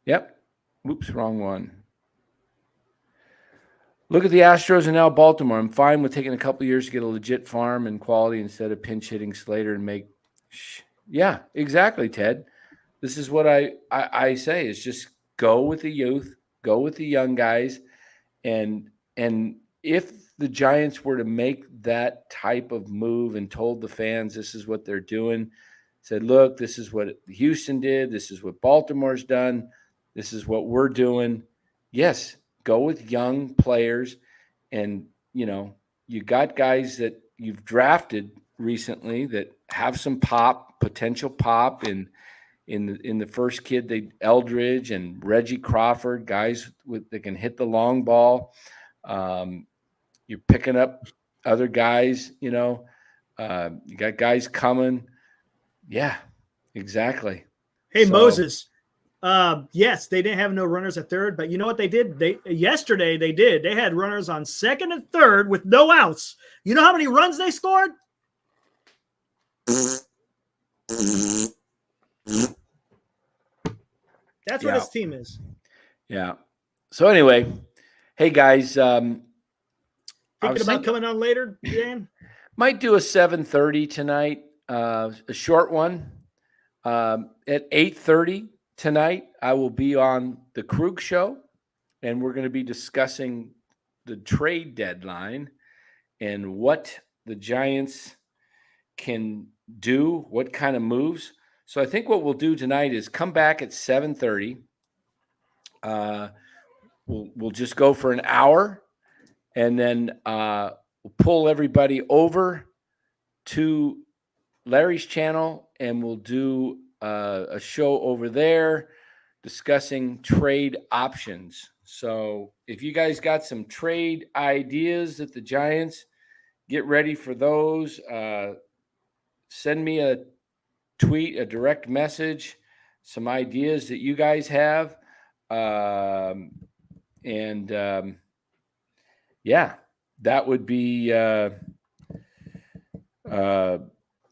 Yep. Oops, wrong one. Look at the Astros and now Baltimore. I'm fine with taking a couple years to get a legit farm and quality instead of pinch hitting Slater and make. Yeah, exactly, Ted. This is what I say is just go with the youth, go with the young guys, and if the Giants were to make that type of move and told the fans this is what they're doing, said, look, this is what Houston did, this is what Baltimore's done, this is what we're doing. Yes, go with young players, and you got guys that you've drafted recently that have some potential pop in the first kid, Eldridge and Reggie Crawford, guys that can hit the long ball. You're picking up other guys, You got guys coming. Yeah, exactly. Hey, So, Moses. Yes, they didn't have no runners at third, but you know what they did? Yesterday they did. They had runners on second and third with no outs. You know how many runs they scored? That's what yeah, his team is. yeah. So anyway, hey guys, I Thinking was about thinking coming on later, Dan? might do a 7:30 tonight, a short one. At 8:30 tonight, I will be on the Krug Show, and we're going to be discussing the trade deadline and what the Giants can do, what kind of moves. So I think what we'll do tonight is come back at 7:30. We'll just go for an hour, and then we'll pull everybody over to Larry's channel, and we'll do a show over there discussing trade options. So if you guys got some trade ideas at the Giants, get ready for those. Send me a tweet, a direct message, some ideas that you guys have. And yeah, that would be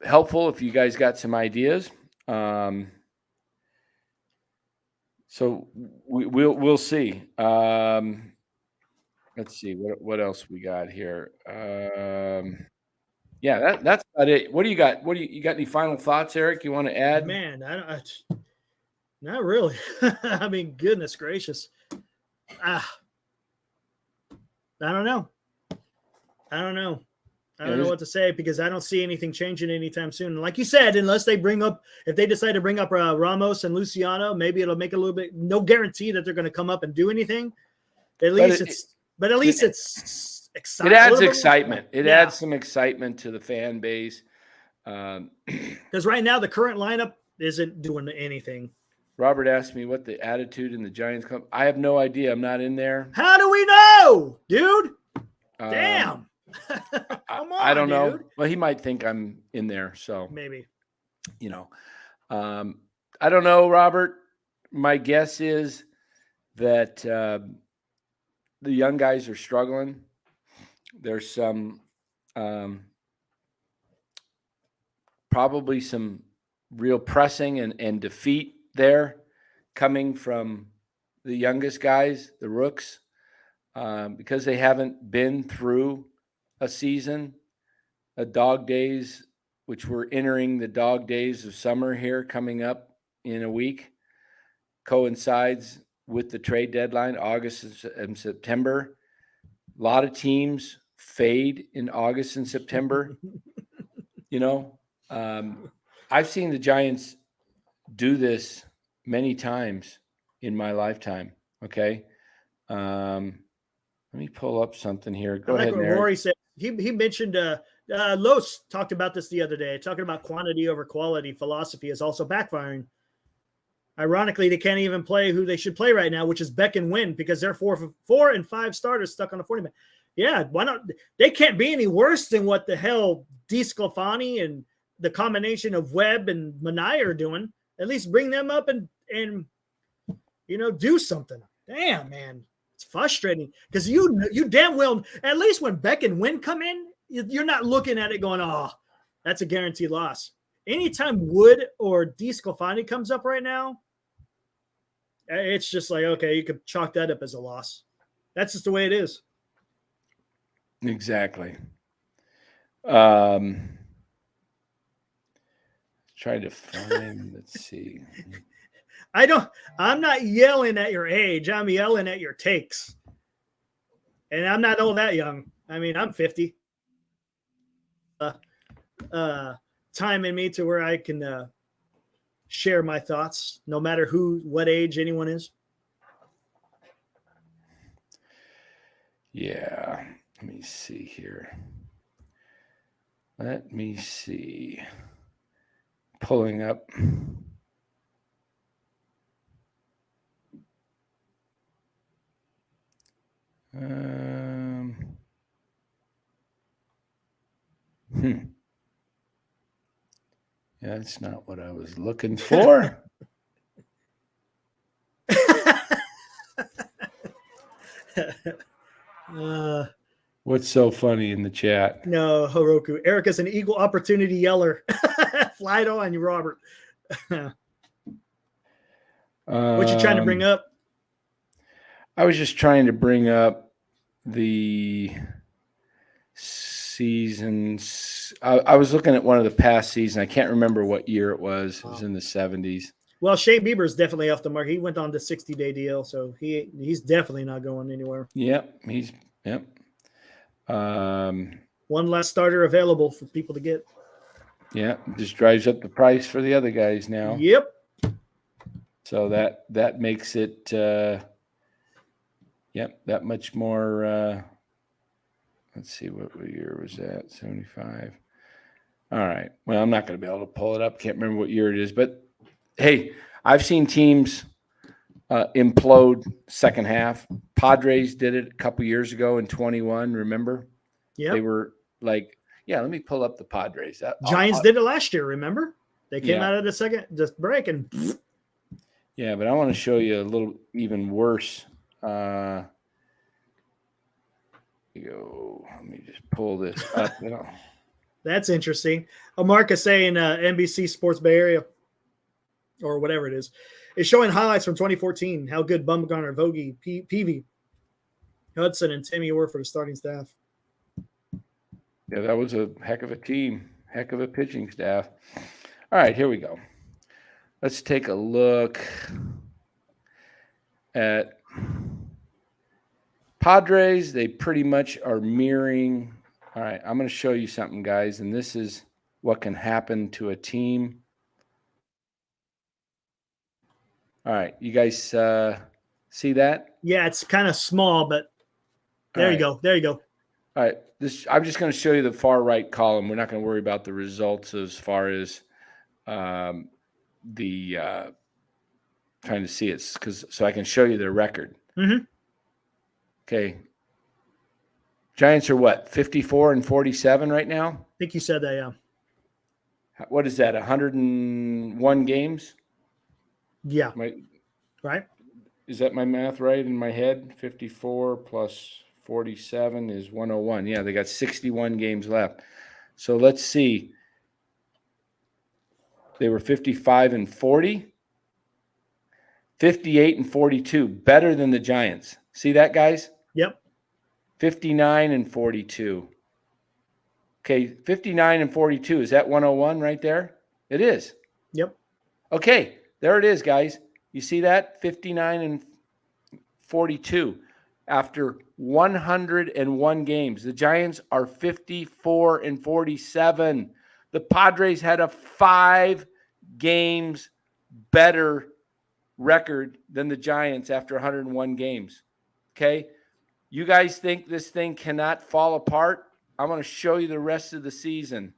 helpful if you guys got some ideas. So we'll see. Let's see what else we got here. Yeah, that's about it. What do you got? You got any final thoughts, Eric? You want to add? Man, not really. I mean, goodness gracious. I don't know. I don't know. I don't know what to say because I don't see anything changing anytime soon. And like you said, unless they if they decide to bring up Ramos and Luciano, maybe it'll make a little bit. No guarantee that they're going to come up and do anything. At least it's exciting. It adds excitement. It adds some excitement to the fan base. Because right now the current lineup isn't doing anything. Robert asked me what the attitude in the Giants club. I have no idea. I'm not in there. How do we know, dude? Damn. Come on, I don't know. dude. Well, he might think I'm in there. So maybe. I don't know, Robert. My guess is that the young guys are struggling. There's some probably some real pressing and defeat there coming from the youngest guys, the rooks, because they haven't been through a season, a dog days, which we're entering the dog days of summer here coming up in a week, coincides with the trade deadline, August and September. A lot of teams fade in August and September. I've seen the Giants do this many times in my lifetime. Okay. Let me pull up something here. Go ahead, what Rory said. He mentioned Los talked about this the other day, talking about quantity over quality philosophy is also backfiring. Ironically, they can't even play who they should play right now, which is Beck and Wynn, because they're 4 and 5 starters stuck on a 40-man. Yeah, why not? They can't be any worse than what the hell DeSclafani and the combination of Webb and Manai are doing. At least bring them up and do something. Damn, man. It's frustrating because you damn well, at least when Beck and Wynn come in, you're not looking at it going, oh, that's a guaranteed loss. Anytime Wood or DeSclafani comes up right now, it's just like, okay, you could chalk that up as a loss. That's just the way it is. Exactly. Try to find, let's see. I'm not yelling at your age. I'm yelling at your takes. And I'm not all that young. I mean, I'm 50. Time in me to where I can share my thoughts, no matter what age anyone is. Yeah. Let me see here. Let me see. Pulling up. Yeah, that's not what I was looking for. What's so funny in the chat? No, Horoku. Erica's an equal opportunity yeller. Flido and Robert. What you trying to bring up? I was just trying to bring up the seasons. I was looking at one of the past seasons. I can't remember what year it was. It was in the 70s. Well, Shane Bieber is definitely off the market. He went on the 60-day deal, so he's definitely not going anywhere. Yep. One less starter available for people to get. Yeah, just drives up the price for the other guys now. Yep. So that makes it that much more. Let's see, what year was that? 75. All right. Well, I'm not going to be able to pull it up. Can't remember what year it is. But, hey, I've seen teams implode second half. Padres did it a couple years ago in 21, remember? Yeah. They were like, let me pull up the Padres. Giants did it last year, remember? They came out of the break and yeah, but I want to show you a little even worse. Let me just pull this up. That's interesting. Marcus saying NBC Sports Bay Area or whatever it is showing highlights from 2014. How good Bumgarner, Vogie, Peavy, Hudson, and Timmy were for the starting staff. Yeah, that was a heck of a team, heck of a pitching staff. All right, here we go. Let's take a look at Padres. They pretty much are mirroring. All right, I'm going to show you something, guys, and this is what can happen to a team. All right, you guys see that? Yeah, it's kind of small, but there you go. There you go. All right, I'm just going to show you the far right column. We're not going to worry about the results as far as trying to see it, so I can show you their record. Mm-hmm. Okay. Giants are what, 54-47 right now? I think you said that, yeah. What is that, 101 games? Yeah. Right? Is that my math right in my head? 54 plus 47 is 101. Yeah, they got 61 games left. So let's see. They were 55-40. 58-42, better than the Giants. See that, guys? Yep. 59-42. Okay, 59-42. Is that 101 right there? It is. Yep. Okay, there it is, guys. You see that? 59-42 after 101 games. The Giants are 54-47. The Padres had a 5 games better record than the Giants after 101 games. Okay? You guys think this thing cannot fall apart? I'm going to show you the rest of the season.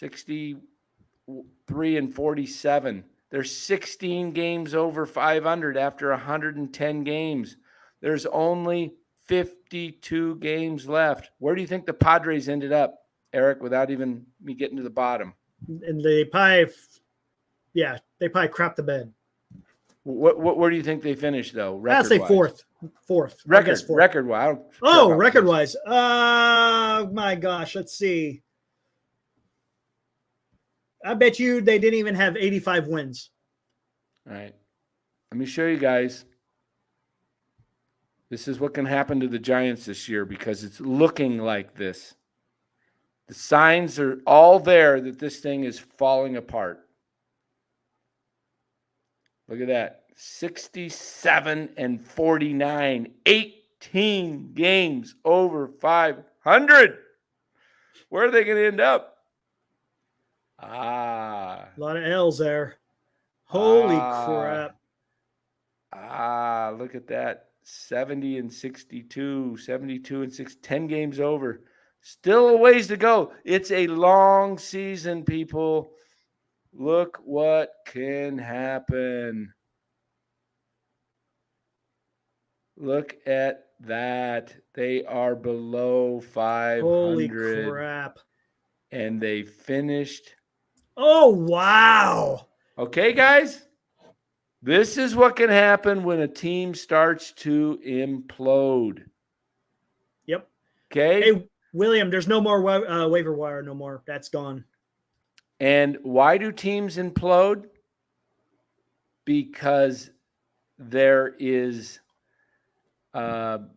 63-47. There's 16 games over 500 after 110 games. There's only 52 games left. Where do you think the Padres ended up, Eric, without even me getting to the bottom? And they probably crapped the bed. Where do you think they finished, though? I'd say fourth. Record-wise. Record-wise. My gosh. Let's see. I bet you they didn't even have 85 wins. All right. Let me show you guys. This is what can happen to the Giants this year because it's looking like this. The signs are all there that this thing is falling apart. Look at that. 67-49. 18 games over 500. Where are they going to end up? A lot of L's there. Holy crap. Look at that. 70-62, 72-6, 10 games over. Still a ways to go. It's a long season, people. Look what can happen. Look at that. They are below 500. Holy crap. and they finished. Oh, wow. Okay, guys, this is what can happen when a team starts to implode. Yep. Okay. Hey, William, there's no more waiver wire no more. That's gone. And why do teams implode? Because there is number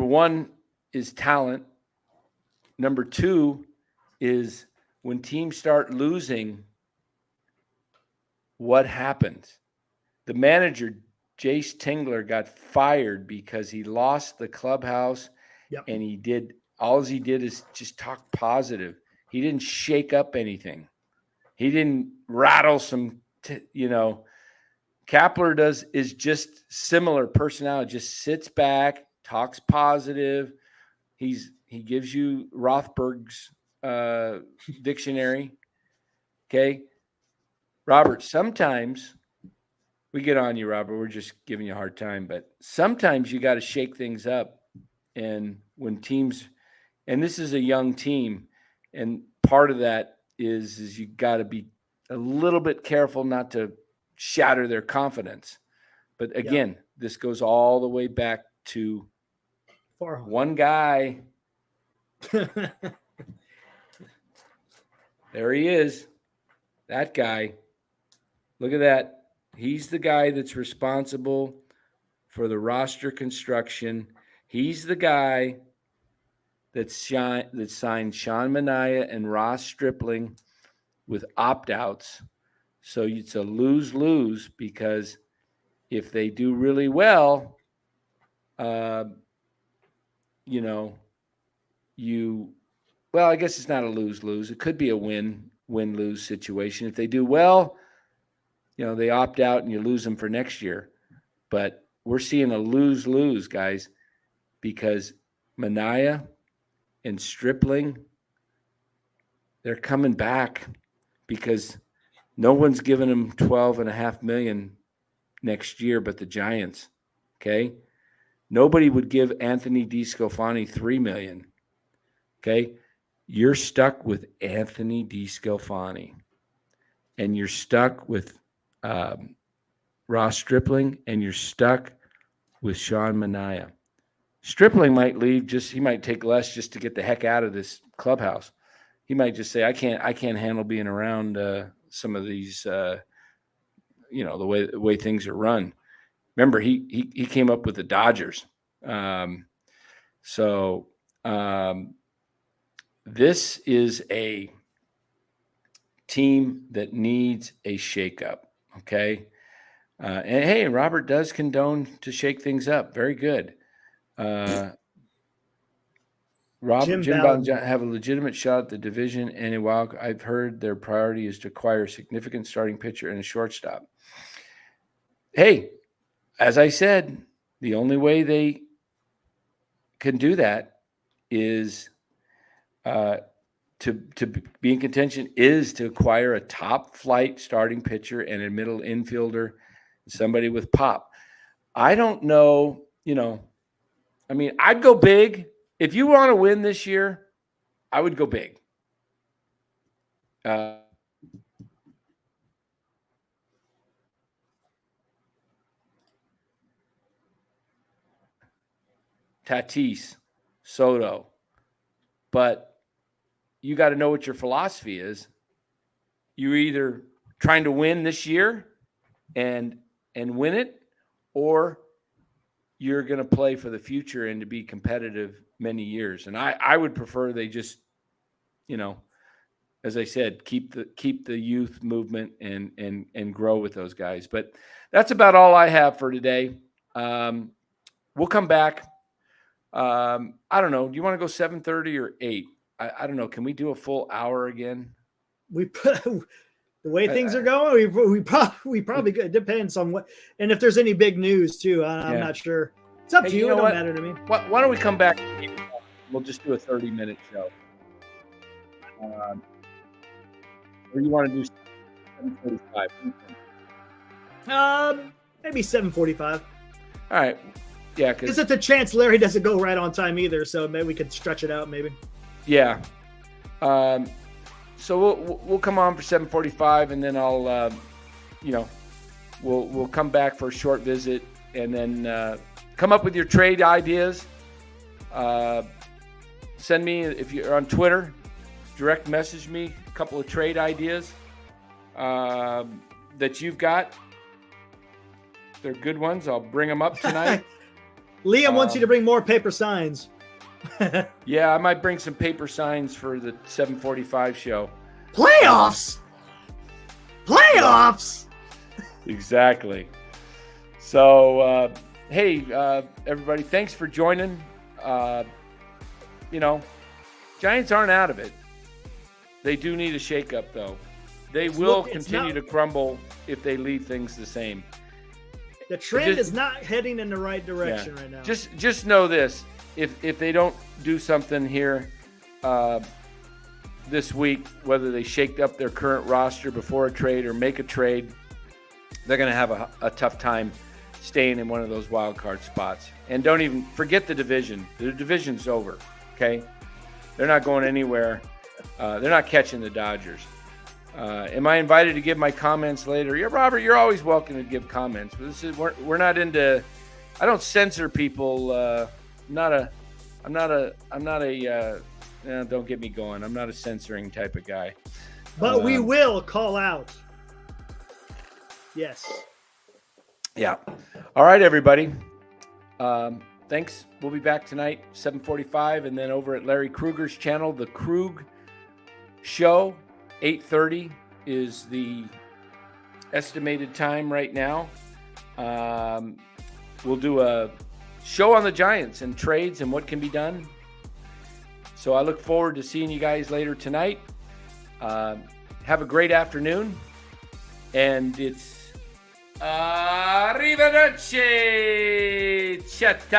one is talent. Number two is when teams start losing, what happens? The manager, Jace Tingler, got fired because he lost the clubhouse. Yep. And he did is just talk positive. He didn't shake up anything. He didn't rattle some, Kapler is just similar personality, just sits back, talks positive. He gives you Rothberg's dictionary. Okay. Robert, sometimes we get on you, Robert. We're just giving you a hard time, but sometimes you got to shake things up. And when teams, and this is a young team, and part of that is you got to be a little bit careful not to shatter their confidence. But again, this goes all the way back to one guy. There he is. That guy. Look at that. He's the guy that's responsible for the roster construction. He's the guy that signed Sean Manaea and Ross Stripling with opt-outs. So it's a lose-lose because if they do really well, I guess it's not a lose-lose. It could be a win-lose situation. If they do well, they opt out and you lose them for next year. But we're seeing a lose-lose, guys, because Manaea and Stripling, they're coming back because no one's giving them $12.5 million next year but the Giants. Okay? Nobody would give Anthony DeSclafani $3 million. Okay? You're stuck with Anthony DeSclafani. And you're stuck with Ross Stripling, and you're stuck with Sean Manaea. Stripling might leave he might take less just to get the heck out of this clubhouse. He might just say, I can't handle being around some of these, the way things are run. Remember, he came up with the Dodgers. This is a team that needs a shakeup. Okay. And hey, Robert does condone to shake things up. Very good. Jim Bowden have a legitimate shot at the division, and while I've heard their priority is to acquire a significant starting pitcher and a shortstop. Hey, as I said, the only way they can do that is to be in contention is to acquire a top flight starting pitcher and a middle infielder, somebody with pop. I don't know, I'd go big. If you want to win this year, I would go big. Tatis, Soto. But you got to know what your philosophy is. You're either trying to win this year and win it, or you're going to play for the future and to be competitive many years. And I would prefer they just, as I said, keep the youth movement and grow with those guys. But that's about all I have for today. We'll come back. I don't know. Do you want to go 7:30 or 8? I don't know. Can we do a full hour again? The way things are going, we probably it depends on what, and if there's any big news too. I'm not sure. It's up to you. It don't matter to me. Why don't we come back? We'll just do a 30-minute show. Or you want to do 7:45? Maybe 7:45. All right. Yeah, because it's a chance Larry doesn't go right on time either, so maybe we could stretch it out. Maybe. Yeah. So we'll come on for 7:45, and then I'll, we'll come back for a short visit, and then come up with your trade ideas. Send me, if you're on Twitter, direct message me a couple of trade ideas that you've got. They're good ones. I'll bring them up tonight. Liam wants you to bring more paper signs. Yeah, I might bring some paper signs for the 7:45 show. Playoffs! Exactly. So, hey, everybody, thanks for joining. Giants aren't out of it. They do need a shakeup, though. They will continue to crumble if they leave things the same. The trend is not heading in the right direction right now. Just know this. If they don't do something here this week, whether they shake up their current roster before a trade or make a trade, they're going to have a tough time staying in one of those wild card spots. And don't even forget the division. The division's over, okay? They're not going anywhere. They're not catching the Dodgers. Am I invited to give my comments later? Yeah, Robert, you're always welcome to give comments. But we're not into. I don't censor people. Don't get me going. I'm not a censoring type of guy. But we will call out. Yes. Yeah. All right, everybody. Thanks. We'll be back tonight, 7:45, and then over at Larry Kruger's channel, The Krug Show, 8:30 is the estimated time right now. We'll do a show on the Giants and trades and what can be done. So I look forward to seeing you guys later tonight. Have a great afternoon. And it's arrivederci, chattare.